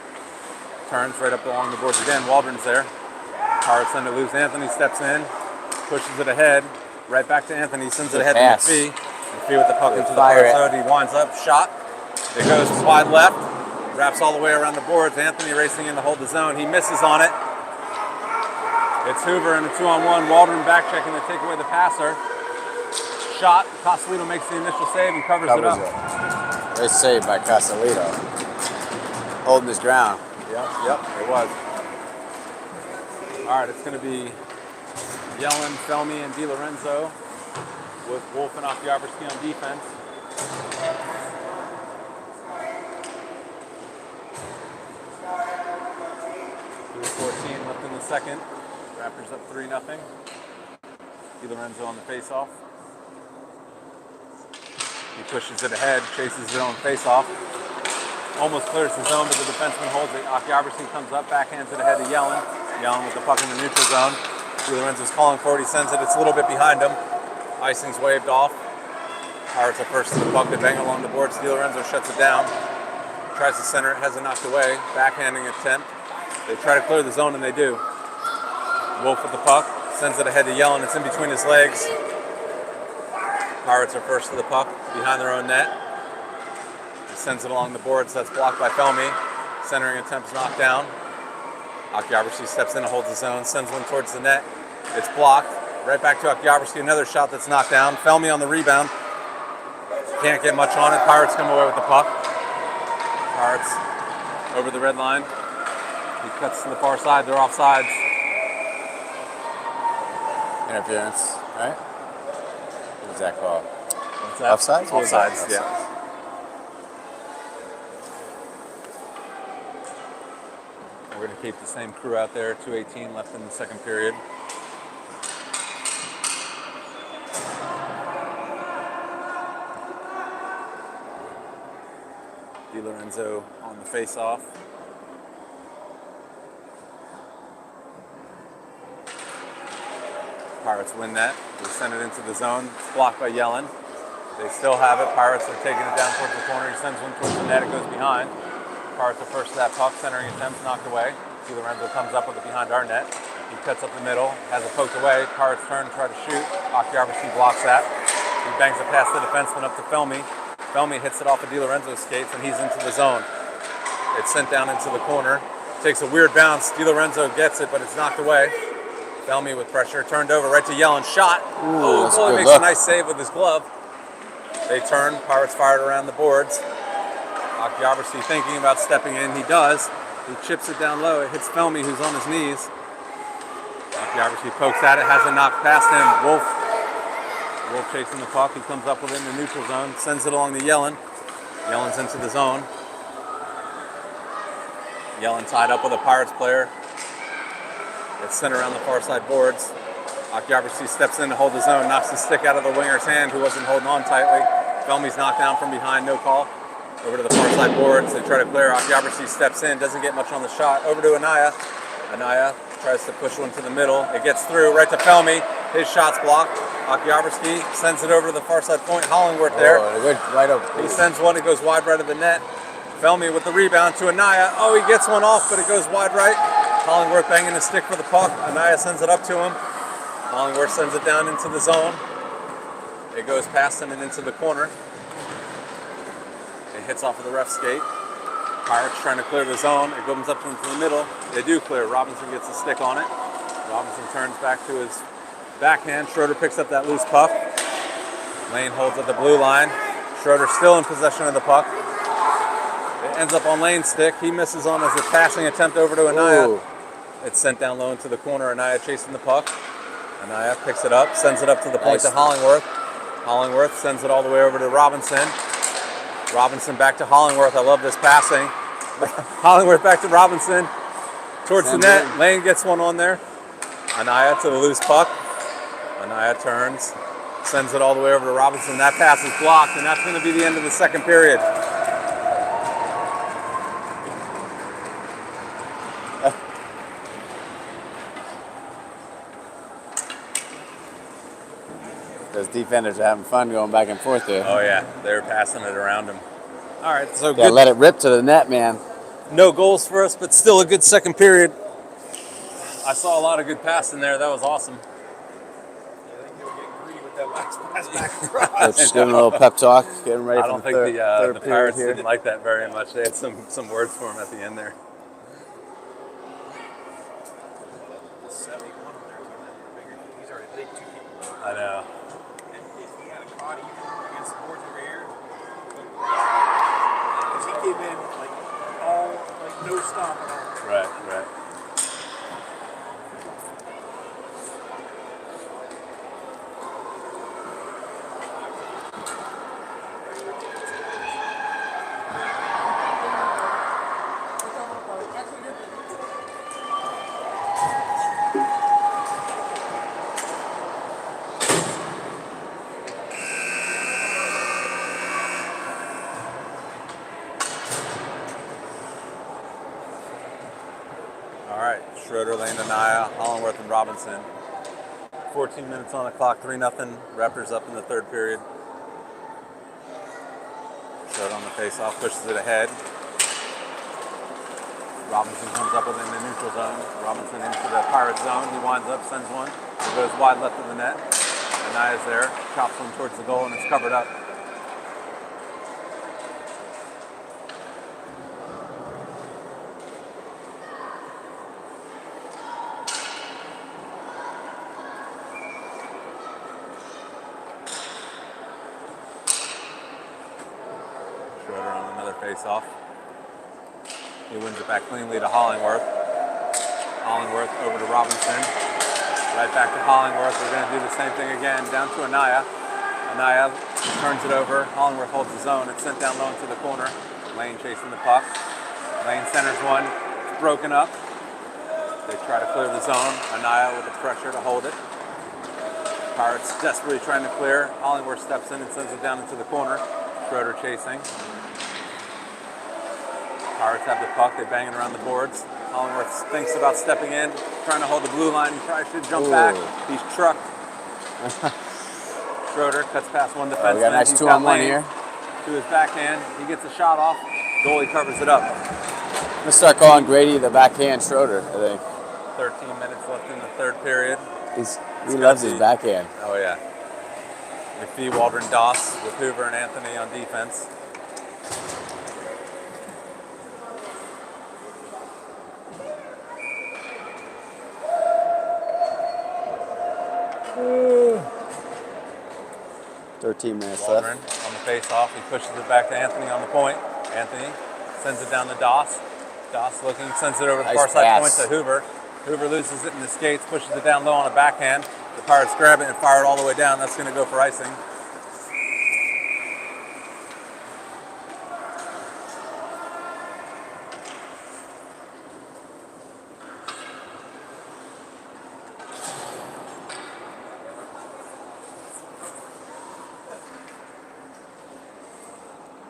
Turns right up along the boards again. Waldron's there. Pirates send it loose. Anthony steps in, pushes it ahead. Right back to Anthony. Sends it ahead to McPhee. McPhee with the puck into the far zone. He winds up. Shot. It goes wide left. Wraps all the way around the boards. Anthony racing in to hold the zone. He misses on it. It's Hoover in a 2-on-1. Waldron back checking to take away the passer. Shot. Casalito makes the initial save and covers it up. Great save by Casalito. Holding his ground. Yep, it was. All right, it's going to be Yellen, Felmy, and DiLorenzo with Wolf and Akiabrski on defense. .14 left in the second. Raptors up 3-0. DiLorenzo on the face-off. He pushes it ahead, chases it on face-off. Almost clears the zone, but the defenseman holds it. Akiabrski comes up, backhands it ahead to Yellen. Yellen with the puck in the neutral zone. DiLorenzo's calling for it. He sends it. It's a little bit behind him. Icing's waved off. Pirates are first to the puck. They bang along the boards. DiLorenzo shuts it down. Tries to center it. Has it knocked away. Backhanding attempt. They try to clear the zone, and they do. Wolf with the puck. Sends it ahead to Yellen. It's in between his legs. Pirates are first to the puck. Behind their own net. He sends it along the boards. That's blocked by Felmy. Centering attempt's knocked down. Akiabrski steps in and holds the zone. Sends one towards the net. It's blocked. Right back to Akiabrski. Another shot that's knocked down. Felmy on the rebound. Can't get much on it. Pirates come away with the puck. Pirates over the red line. He cuts to the far side. They're offsides. Interference, right? What's that called? What's that? Offsides? Offsides, yeah. We're going to keep the same crew out there. 2:18 left in the second period. DiLorenzo on the face-off. Pirates win that. They send it into the zone. It's blocked by Yellen. They still have it. Pirates are taking it down towards the corner. He sends one towards the net. It goes behind. Pirates are first to that puck. Centering attempt knocked away. DiLorenzo comes up with it behind our net. He cuts up the middle. Has it poked away. Pirates turn and try to shoot. Akiabrski blocks that. He bangs it past the defenseman up to Felmy. Felmy hits it off of DiLorenzo's skates and he's into the zone. It's sent down into the corner. Takes a weird bounce. DiLorenzo gets it, but it's knocked away. Felmy with pressure, turned over right to Yellen. Shot. Ooh, He makes a nice save with his glove. They turn. Pirates fired around the boards. Akiabrski thinking about stepping in. He does. He chips it down low. It hits Felmy, who's on his knees. Akiabrski pokes at it. Has it knocked past him. Wolf chasing the puck. He comes up with it in the neutral zone. Sends it along to Yellen. Yellen's into the zone. Yellen tied up with a Pirates player. It's sent around the far side boards. Akiabrski steps in to hold the zone, knocks the stick out of the winger's hand, who wasn't holding on tightly. Felmy's knocked down from behind, no call. Over to the far side boards. They try to clear. Akiabrski steps in, doesn't get much on the shot. Over to Anaya. Anaya tries to push one to the middle. It gets through right to Felmy. His shot's blocked. Akiabrski sends it over to the far side point. Hollingworth there. Good, right up. He sends one. It goes wide right of the net. Felmy with the rebound to Anaya. Oh, he gets one off, but it goes wide right. Hollingworth banging his stick for the puck. Anaya sends it up to him. Hollingworth sends it down into the zone. It goes past him and into the corner. It hits off of the ref's skate. Pirates trying to clear the zone. It comes up into the middle. They do clear. Robinson gets a stick on it. Robinson turns back to his backhand. Schroeder picks up that loose puck. Lane holds at the blue line. Schroeder still in possession of the puck. It ends up on Lane's stick. He misses on as a passing attempt over to Anaya. Ooh. It's sent down low into the corner. Anaya chasing the puck. Anaya picks it up, sends it up to the point to Hollingworth. Hollingworth sends it all the way over to Robinson. Robinson back to Hollingworth. I love this passing. Hollingworth back to Robinson. Towards the net. Lane gets one on there. Anaya to the loose puck. Anaya turns. Sends it all the way over to Robinson. That pass is blocked, and that's going to be the end of the second period. Those defenders are having fun going back and forth there. Oh yeah, they're passing it around him. All right, so Gotta good. let it rip to the net, man. No goals for us, but still a good second period. I saw a lot of good passing there. That was awesome. I think they were getting greedy with that last pass back across. Coach giving a little pep talk, getting ready I for don't the think third the period Pirates here. didn't like that very much. They had some words for him at the end there. 71 on their team. I figured he's already laid 2 people. I know. And if he had a caught even against the boards over here, because he came in like all like no stop at all. Right, right. All right, Schroeder, Lane, Anaya, Hollingworth, and Robinson. 14 minutes on the clock, 3-0. Raptors up in the third period. Schroeder on the face-off, pushes it ahead. Robinson comes up within the neutral zone. Robinson into the Pirate zone. He winds up, sends one. It goes wide left of the net. Anaya's there, chops one towards the goal, and it's covered up. Schroeder on another face-off. He wins it back cleanly to Hollingworth. Hollingworth over to Robinson. Right back to Hollingworth. We're going to do the same thing again. Down to Anaya. Anaya turns it over. Hollingworth holds the zone. It's sent down low into the corner. Lane chasing the puck. Lane centers one. It's broken up. They try to clear the zone. Anaya with the pressure to hold it. Pirates desperately trying to clear. Hollingworth steps in and sends it down into the corner. Schroeder chasing. Pirates have the puck. They bang it around the boards. Hollingworth thinks about stepping in, trying to hold the blue line. He probably should jump back. He's trucked. Schroeder cuts past one defenseman. We got a nice He's 2-on-1 Lane here. to his backhand. He gets a shot off. Goalie covers it up. I'm gonna start calling Grady the backhand Schroeder, I think. 13 minutes left in the third period. He loves his backhand. Oh, yeah. McPhee, Waldron, Doss with Hoover and Anthony on defense. Ooh. 13 minutes Waldron left. on the face-off. He pushes it back to Anthony on the point. Anthony sends it down to Doss. Doss looking, sends it over the Nice far side point pass. to Hoover. Hoover loses it in the skates, pushes it down low on a backhand. The Pirates grab it and fire it all the way down. That's going to go for icing.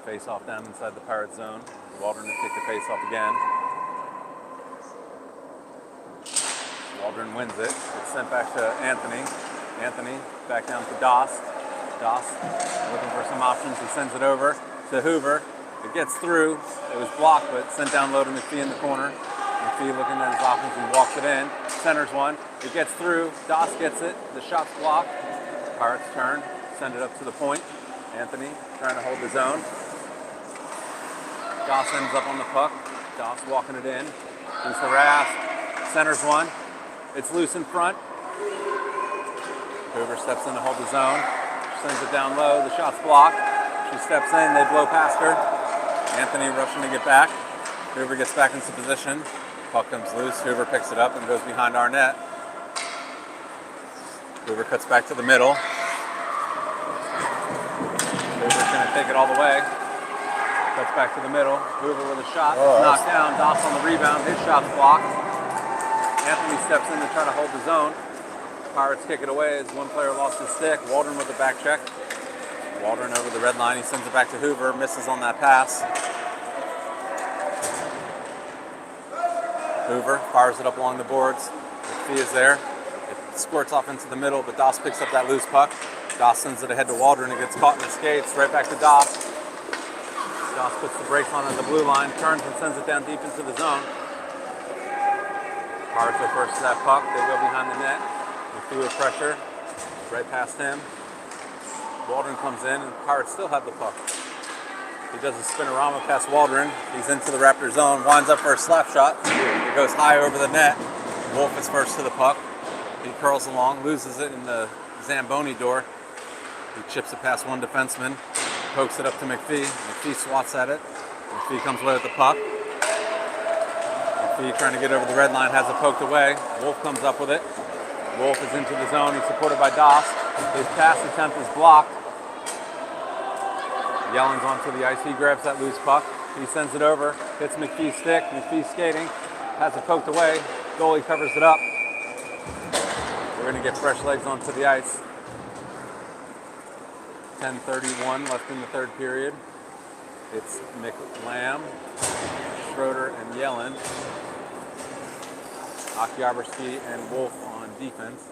Face off down inside the Pirate zone. Waldron to take the face off again. Waldron wins it. It's sent back to Anthony. Anthony back down to Doss. Doss looking for some options. He sends it over to Hoover. It gets through. It was blocked, but sent down low to McPhee in the corner. McPhee looking at his options. He walks it in. Centers one. It gets through. Doss gets it. The shot's blocked. Pirates turn. Send it up to the point. Anthony trying to hold the zone. Doss ends up on the puck. Doss walking it in. He's harassed. Centers one. It's loose in front. Hoover steps in to hold the zone. Sends it down low. The shot's blocked. She steps in. They blow past her. Anthony rushing to get back. Hoover gets back into position. Puck comes loose. Hoover picks it up and goes behind our net. Hoover cuts back to the middle. Hoover's going to take it all the way. Cuts back to the middle. Hoover with a shot. Oh, Knocked down. Doss on the rebound. His shot's blocked. Anthony steps in to try to hold the zone. Pirates kick it away as one player lost his stick. Waldron with the back check. Waldron over the red line. He sends it back to Hoover. Misses on that pass. Hoover fires it up along the boards. McPhee is there. It squirts off into the middle, but Doss picks up that loose puck. Doss sends it ahead to Waldron. It gets caught in the skates. Right back to Doss. Doss puts the brakes on at the blue line, turns and sends it down deep into the zone. Pirates are first to that puck. They go behind the net. McPhee with pressure. Right past him. Waldron comes in, and Pirates still have the puck. He does a spinorama past Waldron. He's into the Raptor zone, winds up for a slap shot. It goes high over the net. Wolf is first to the puck. He curls along, loses it in the Zamboni door. He chips it past one defenseman, pokes it up to McPhee. McPhee swats at it. McPhee comes away with the puck. McPhee trying to get over the red line, has it poked away. Wolf comes up with it. Wolf is into the zone. He's supported by Doss. His pass attempt is blocked. Yellen's onto the ice. He grabs that loose puck. He sends it over. Hits McPhee's stick. McPhee skating. Has it poked away. Goalie covers it up. We're going to get fresh legs onto the ice. 10:31 left in the third period. It's McLam, Schroeder, and Yellen. Okyabrski and Wolf on defense.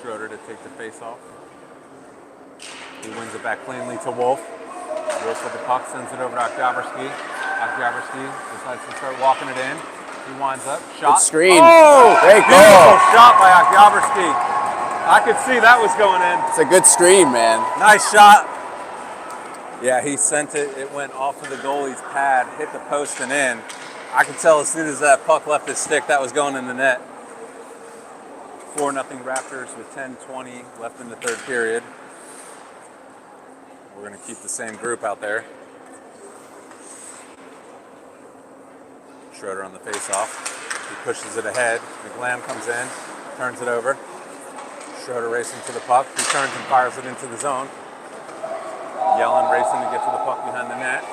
Schroeder to take the face-off. He wins it back cleanly to Wolf. Wolf with the puck, sends it over to Okyabrski. Okyabrski decides to start walking it in. He winds up, shot. Good screen. Oh! Great goal. Beautiful shot by Okyabrski. I could see that was going in. It's a good screen, man. Nice shot. Yeah, he sent it. It went off of the goalie's pad, hit the post and in. I could tell as soon as that puck left his stick, that was going in the net. 4-0 Raptors with 10:20 left in the third period. We're going to keep the same group out there. Schroeder on the face-off. He pushes it ahead. McLam comes in, turns it over. Schroeder racing to the puck. He turns and fires it into the zone. Yellen racing to get to the puck behind the net.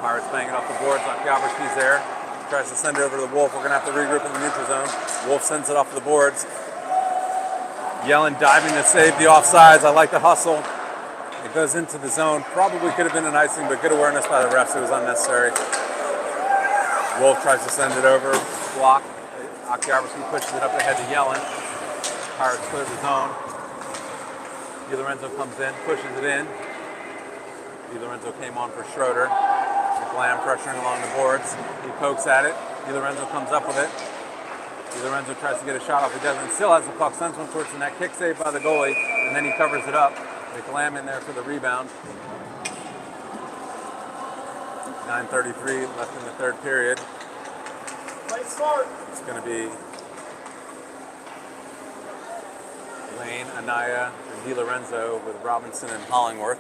Pirates banging off the boards. Okyabrski's there. Tries to send it over to the Wolf. We're going to have to regroup in the neutral zone. Wolf sends it off the boards. Yellen diving to save the offsides. I like the hustle. It goes into the zone. Probably could have been an icing, but good awareness by the refs. It was unnecessary. Wolf tries to send it over. Block. Okyabrski pushes it up ahead to Yellen. Pirates clear the zone. DiLorenzo comes in, pushes it in. DiLorenzo came on for Schroeder. McLam pressuring along the boards. He pokes at it. DiLorenzo comes up with it. DiLorenzo tries to get a shot off. He doesn't. Still has the puck. Sends one towards the net. Kick saved by the goalie. And then he covers it up. McLam in there for the rebound. 9:33 left in the third period. Play smart. It's going to be Lane, Anaya, and DiLorenzo with Robinson and Hollingworth.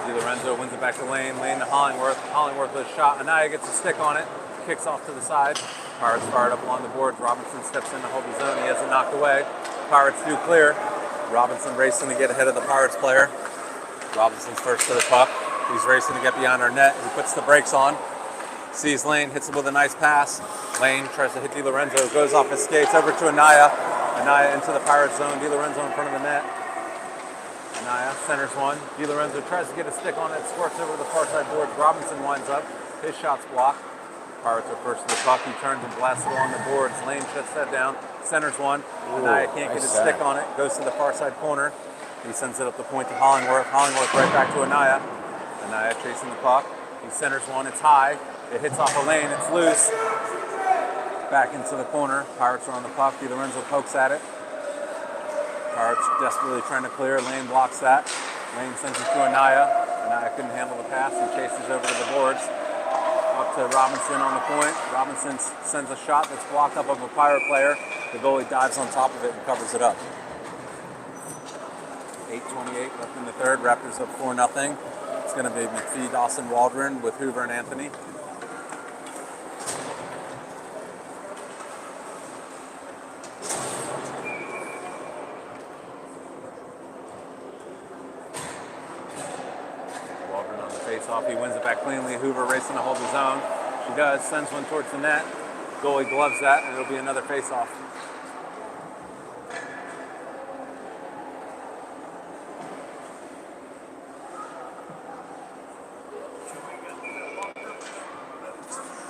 DiLorenzo wins it back to Lane. Lane to Hollingworth. Hollingworth with a shot. Anaya gets a stick on it. Kicks off to the side. Pirates fired up along the boards. Robinson steps in to hold the zone. He has it knocked away. Pirates do clear. Robinson racing to get ahead of the Pirates player. Robinson's first to the puck. He's racing to get behind our net. He puts the brakes on. Sees Lane, hits him with a nice pass. Lane tries to hit DiLorenzo, goes off his skates over to Anaya. Anaya into the Pirates zone. DiLorenzo in front of the net. Anaya centers one. DiLorenzo tries to get a stick on it, squirts over the far side boards. Robinson winds up. His shot's blocked. Pirates are first to the puck. He turns and blasts it along the boards. Lane shuts that down. Centers one. Anaya can't get his stick on it. Goes to the far side corner. He sends it up the point to Hollingworth. Hollingworth right back to Anaya. Anaya chasing the puck. He centers one. It's high. It hits off a lane. It's loose. Back into the corner. Pirates are on the puck. DiLorenzo pokes at it. Pirates desperately trying to clear. Lane blocks that. Lane sends it to Anaya. Anaya couldn't handle the pass. He chases over to the boards. Up to Robinson on the point. Robinson sends a shot that's blocked up of a Pirate player. The goalie dives on top of it and covers it up. 8:28 left in the third. Raptors up 4-0. It's going to be McPhee, Dawson, Waldron with Hoover and Anthony. Waldron on the face-off. He wins it back cleanly. Hoover racing to hold the zone. She does. Sends one towards the net. Goalie gloves that, and it'll be another face-off.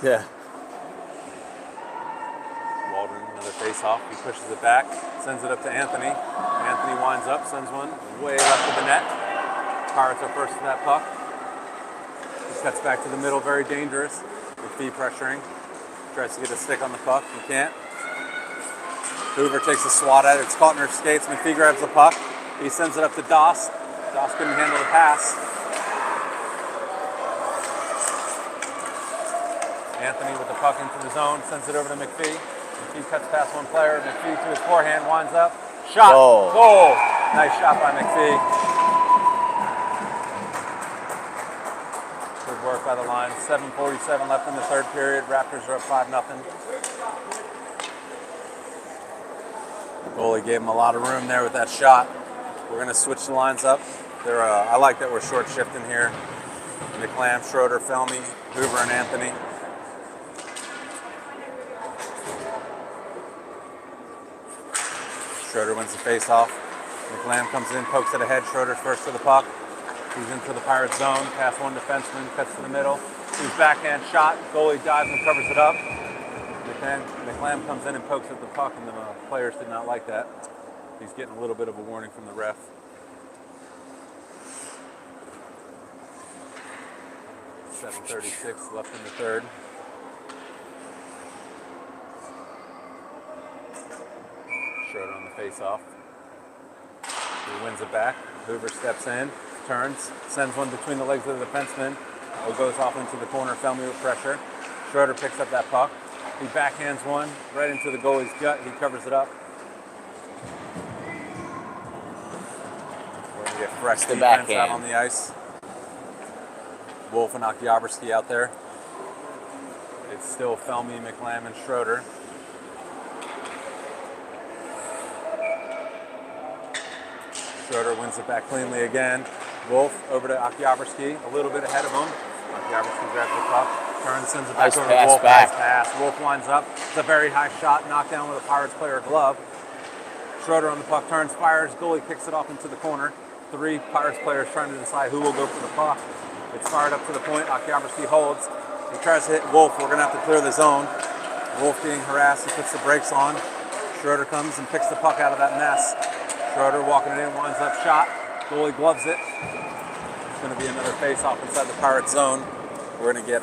Yeah. Waldron, another face-off. He pushes it back, sends it up to Anthony. Anthony winds up, sends one way left of the net. Pirates are first to that puck. He cuts back to the middle, very dangerous. McPhee pressuring. Tries to get a stick on the puck. He can't. Hoover takes a swat at it. It's caught in her skates. McPhee grabs the puck. He sends it up to Doss. Doss couldn't handle the pass. Anthony with the puck into the zone, sends it over to McPhee. McPhee cuts past one player. McPhee to his forehand, winds up. Shot. Goal. Nice shot by McPhee. Good work by the line. 7:47 left in the third period. Raptors are up 5-0. Goalie gave him a lot of room there with that shot. We're going to switch the lines up. I like that we're short shifting here. McLam, Schroeder, Felmy, Hoover, and Anthony. Schroeder wins the face-off. McLam comes in, pokes it ahead. Schroeder's first to the puck. He's into the Pirates zone. Past one defenseman, cuts to the middle. His backhand shot. Goalie dives and covers it up. McLam comes in and pokes at the puck, and the players did not like that. He's getting a little bit of a warning from the ref. .36 left in the third. Schroeder on the face-off. He wins it back. Hoover steps in, turns, sends one between the legs of the defenseman. It goes off into the corner, Felmy with pressure. Schroeder picks up that puck. He backhands one right into the goalie's gut. He covers it up. We're going to get fresh defense out on the ice. Wolf and Okyabrski out there. It's still Felmy, McLam, and Schroeder. Schroeder wins it back cleanly again. Wolf over to Okyabrski, a little bit ahead of him. Okyabrski grabs the puck, turns, sends it back over to Wolf. Nice pass. Wolf winds up. It's a very high shot, knocked down with a Pirates player glove. Schroeder on the puck, turns, fires. Goalie kicks it off into the corner. 3 Pirates players trying to decide who will go for the puck. It's fired up to the point. Okyabrski holds. He tries to hit Wolf. We're going to have to clear the zone. Wolf being harassed. He puts the brakes on. Schroeder comes and picks the puck out of that mess. Schroeder walking it in, winds up shot. Goalie gloves it. It's going to be another face-off inside the Pirates zone. We're going to get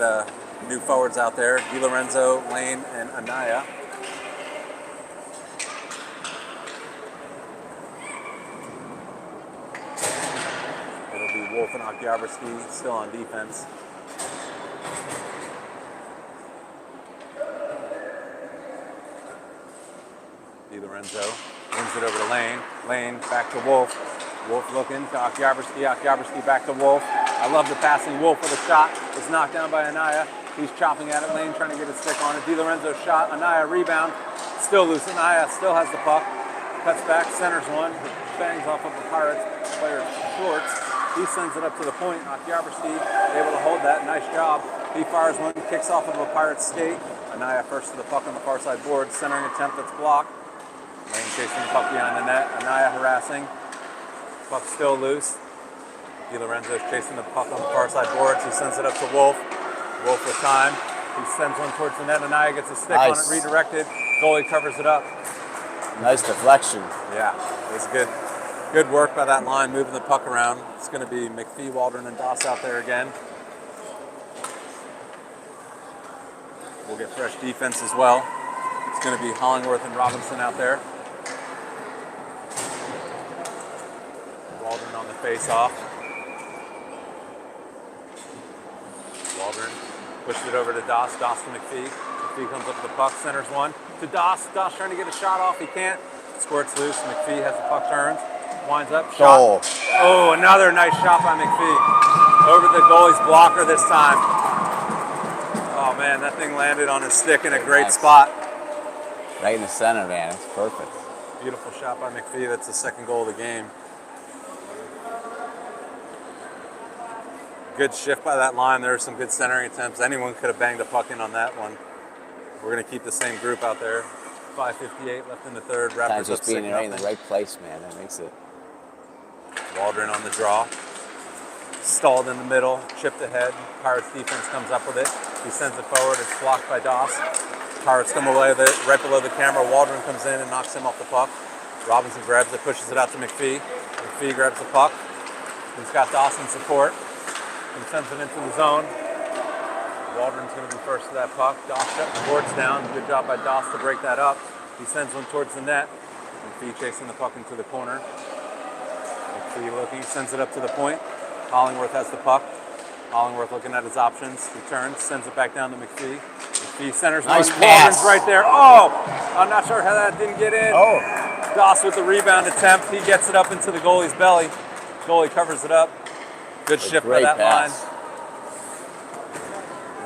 new forwards out there. DiLorenzo, Lane, and Anaya. It'll be Wolf and Okyabrski still on defense. DiLorenzo wins it over to Lane. Lane back to Wolf. Wolf looking to Okyabrski. Okyabrski back to Wolf. I love the passing. Wolf with a shot. It's knocked down by Anaya. He's chopping at it. Lane trying to get a stick on it. DiLorenzo shot. Anaya rebound. Still loose. Anaya still has the puck. Cuts back. Centers one. Bangs off of the Pirates player's shorts. He sends it up to the point. Okyabrski able to hold that. Nice job. He fires one. Kicks off of a Pirates skate. Anaya first to the puck on the far side board. Centering attempt that's blocked. Lane chasing the puck behind the net. Anaya harassing. Puck still loose. DiLorenzo's chasing the puck on the far side boards. He sends it up to Wolf. Wolf with time. He sends one towards the net. Anaya gets a stick on it, redirected. Goalie covers it up. Nice deflection. Yeah, it was good. Good work by that line, moving the puck around. It's going to be McPhee, Waldron, and Doss out there again. We'll get fresh defense as well. It's going to be Hollingworth and Robinson out there. Waldron on the face-off. Waldron pushed it over to Doss. Doss to McPhee. McPhee comes up with the puck, centers one to Doss. Doss trying to get a shot off. He can't. Squirts loose. McPhee has the puck turns. Winds up. Shot. Oh, another nice shot by McPhee. Over the goalie's blocker this time. Oh, man, that thing landed on his stick in a great spot. Right in the center, man. It's perfect. Beautiful shot by McPhee. That's the second goal of the game. Good shift by that line. There were some good centering attempts. Anyone could have banged the puck in on that one. We're going to keep the same group out there. 5:58 left in the third. Raptors just being right in the right place, man. That makes it. Waldron on the draw. stalled in the middle, chipped ahead. Pirates defense comes up with it. He sends it forward. It's blocked by Doss. Pirates come away with it right below the camera. Waldron comes in and knocks him off the puck. Robinson grabs it, pushes it out to McPhee. McPhee grabs the puck. He's got Dawson support. He sends it into the zone. Waldron's going to be first to that puck. Doss shut the boards down. Good job by Doss to break that up. He sends one towards the net. McPhee chasing the puck into the corner. McPhee looking, sends it up to the point. Hollingworth has the puck. Hollingworth looking at his options. He turns, sends it back down to McPhee. McPhee centers Nice one. pass. Waldron's right there. Oh! I'm not sure how that didn't get in. Oh. Doss with the rebound attempt. He gets it up into the goalie's belly. Goalie covers it up. Good shift by Great that pass. line.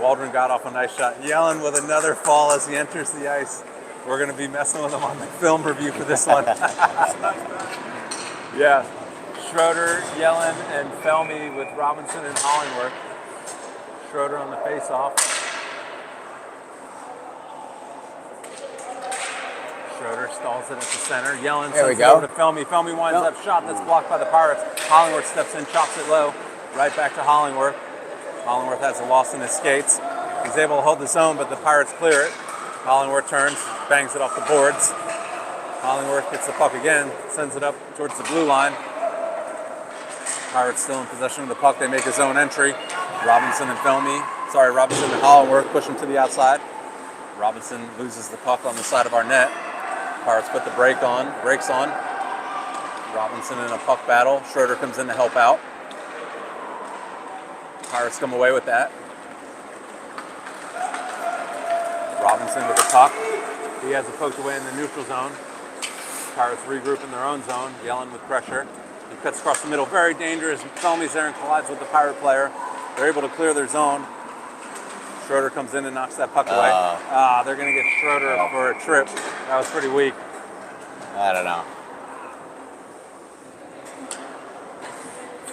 Waldron got off a nice shot. Yellen with another fall as he enters the ice. We're going to be messing with him on the film review for this one. Yeah. Schroeder, Yellen, and Felmy with Robinson and Hollingworth. Schroeder on the face-off. Schroeder stalls it at the center. Yellen There we sends it go. over to Felmy. Felmy winds up shot that's blocked by the Pirates. Hollingworth steps in, chops it low. Right back to Hollingworth. Hollingworth has a loss in his skates. He's able to hold his own, but the Pirates clear it. Hollingworth turns, bangs it off the boards. Hollingworth gets the puck again, sends it up towards the blue line. Pirates still in possession of the puck. They make his own entry. Robinson and Hollingworth push him to the outside. Robinson loses the puck on the side of our net. Pirates put the brakes on. Robinson in a puck battle. Schroeder comes in to help out. Pirates come away with that. Robinson with the puck. He has it poked away in the neutral zone. Pirates regroup in their own zone. Yellen with pressure. He cuts across the middle. Very dangerous. Felmy's there and collides with the Pirate player. They're able to clear their zone. Schroeder comes in and knocks that puck away. They're going to get Schroeder for a trip. That was pretty weak. I don't know.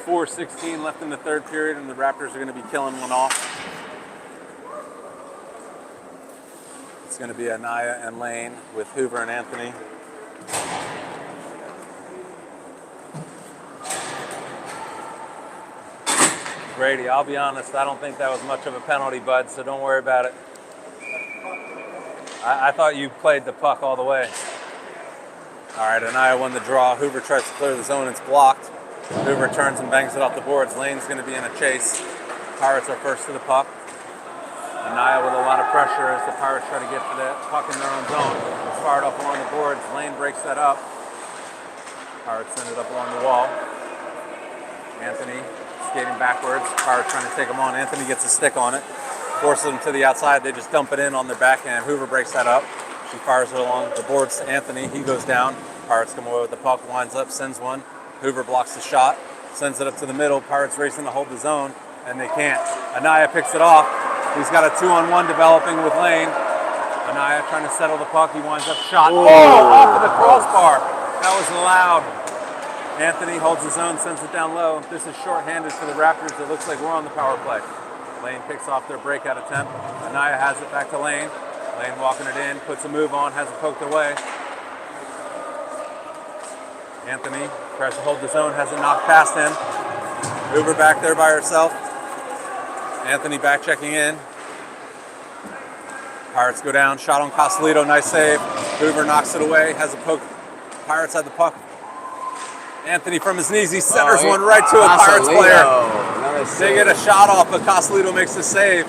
4:16 left in the third period, and the Raptors are going to be killing one off. It's going to be Anaya and Lane with Hoover and Anthony. Grady, I'll be honest, I don't think that was much of a penalty, bud, so don't worry about it. I thought you played the puck all the way. All right, Anaya won the draw. Hoover tries to clear the zone. It's blocked. Hoover turns and bangs it off the boards. Lane's going to be in a chase. Pirates are first to the puck. Anaya with a lot of pressure as the Pirates try to get to the puck in their own zone. It's fired up along the boards. Lane breaks that up. Pirates send it up along the wall. Anthony skating backwards. Pirates trying to take him on. Anthony gets a stick on it. Forces them to the outside. They just dump it in on their backhand. Hoover breaks that up. She fires it along the boards to Anthony. He goes down. Pirates come away with the puck. Winds up, sends one. Hoover blocks the shot. Sends it up to the middle. Pirates racing to hold the zone, and they can't. Anaya picks it off. He's got a 2-on-1 developing with Lane. Anaya trying to settle the puck. He winds up shot. Oh, off of the crossbar. That was loud. Anthony holds his own, sends it down low. This is shorthanded for the Raptors. It looks like we're on the power play. Lane picks off their breakout attempt. Anaya has it back to Lane. Lane walking it in, puts a move on, has it poked away. Anthony tries to hold his own, has it knocked past him. Hoover back there by herself. Anthony back checking in. Pirates go down, shot on Costellito, nice save. Hoover knocks it away, has it poked. Pirates had the puck. Anthony from his knees, he centers one right to a Pirates player. They get a shot off, but Costellito makes the save.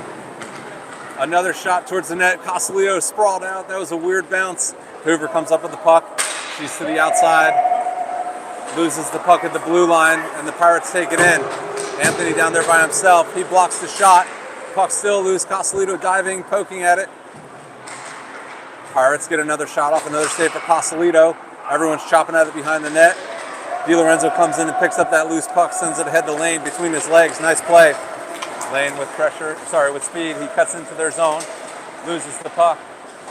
Another shot towards the net. Costellito sprawled out. That was a weird bounce. Hoover comes up with the puck. She's to the outside. Loses the puck at the blue line, and the Pirates take it in. Anthony down there by himself. He blocks the shot. Puck still loose. Costellito diving, poking at it. Pirates get another shot off. Another save for Costellito. Everyone's chopping at it behind the net. DiLorenzo comes in and picks up that loose puck, sends it ahead to Lane between his legs. Nice play. Lane with with speed. He cuts into their zone, loses the puck.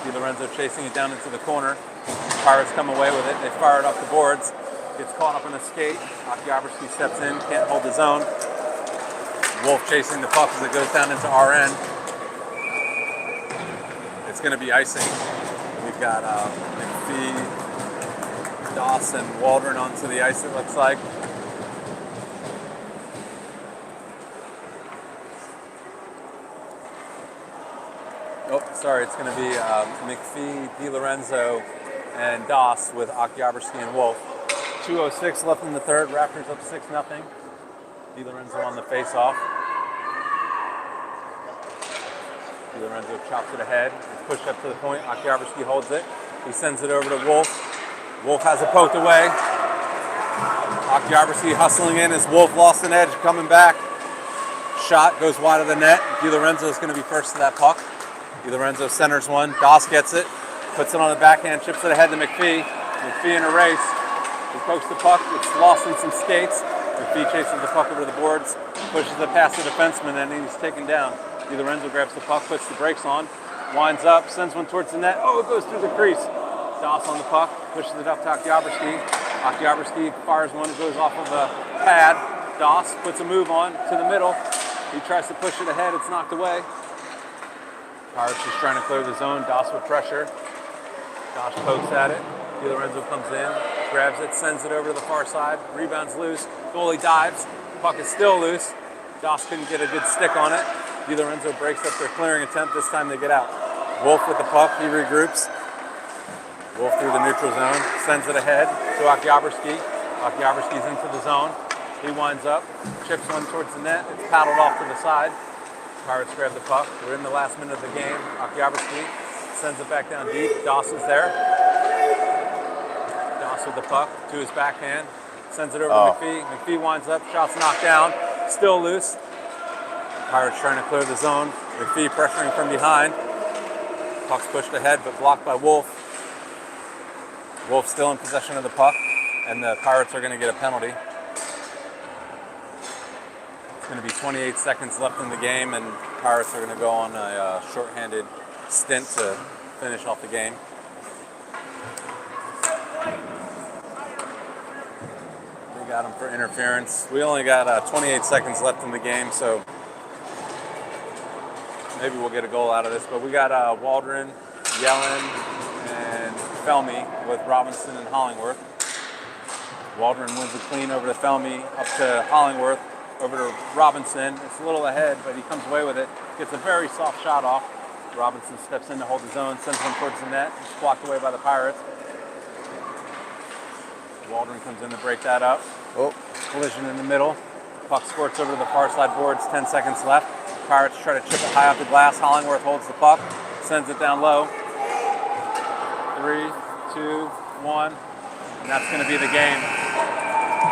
DiLorenzo chasing it down into the corner. Pirates come away with it. They fire it off the boards. Gets caught up in a skate. Okiabrski steps in, can't hold his own. Wolf chasing the puck as it goes down into our end. It's going to be icing. We've got McPhee, Doss, and Waldron onto the ice, it looks like. sorry, it's going to be McPhee, DiLorenzo, and Doss with Akiabrski and Wolf. 2:06 left in the third. Raptors up 6-0. DiLorenzo on the face-off. DiLorenzo chops it ahead. It's pushed up to the point. Akiabrski holds it. He sends it over to Wolf. Wolf has it poked away. Akiabrski hustling in as Wolf lost an edge, coming back. Shot goes wide of the net. DiLorenzo is going to be first to that puck. DiLorenzo centers one. Doss gets it. Puts it on the backhand. Chips it ahead to McPhee. McPhee in a race. He pokes the puck. It's lost in some skates. McPhee chases the puck over the boards. Pushes it past the defenseman, and he's taken down. DiLorenzo grabs the puck, puts the brakes on. Winds up. Sends one towards the net. Oh, it goes through the crease. Doss on the puck. Pushes it up to Akiabrski. Akiabrski fires one. It goes off of the pad. Doss puts a move on to the middle. He tries to push it ahead. It's knocked away. Pirates just trying to clear the zone. Doss with pressure. Doss pokes at it. DiLorenzo comes in, grabs it, sends it over to the far side. Rebounds loose. Goalie dives. Puck is still loose. Doss couldn't get a good stick on it. DiLorenzo breaks up their clearing attempt. This time they get out. Wolf with the puck. He regroups. Wolf through the neutral zone. Sends it ahead to Akiabrski. Akiabrski's into the zone. He winds up, chips one towards the net. It's paddled off to the side. Pirates grab the puck. We're in the last minute of the game. Akiabrski sends it back down deep. Doss is there. Doss with the puck to his backhand. Sends it over to McPhee. McPhee winds up. Shot's knocked down. Still loose. Pirates trying to clear the zone. McPhee pressuring from behind. Puck's pushed ahead, but blocked by Wolf. Wolf still in possession of the puck, and the Pirates are going to get a penalty. It's going to be 28 seconds left in the game, and Pirates are going to go on a shorthanded stint to finish off the game. We got him for interference. We only got 28 seconds left in the game, so maybe we'll get a goal out of this. But we got Waldron, Yellen, and Felmy with Robinson and Hollingworth. Waldron wins it clean over to Felmy, up to Hollingworth, over to Robinson. It's a little ahead, but he comes away with it. Gets a very soft shot off. Robinson steps in to hold his own, sends one towards the net. It's blocked away by the Pirates. Waldron comes in to break that up. Oh, collision in the middle. Puck squirts over to the far side boards, 10 seconds left. Pirates try to chip it high off the glass. Hollingworth holds the puck, sends it down low. 3, 2, 1, and that's going to be the game.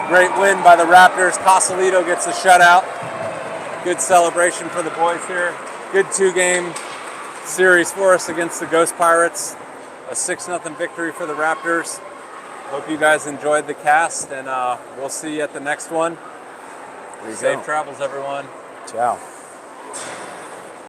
Great win by the Raptors. Casalito gets a shutout. Good celebration for the boys here. Good 2-game series for us against the Ghost Pirates. A 6-0 victory for the Raptors. Hope you guys enjoyed the cast, and we'll see you at the next one. Safe travels, everyone. Ciao.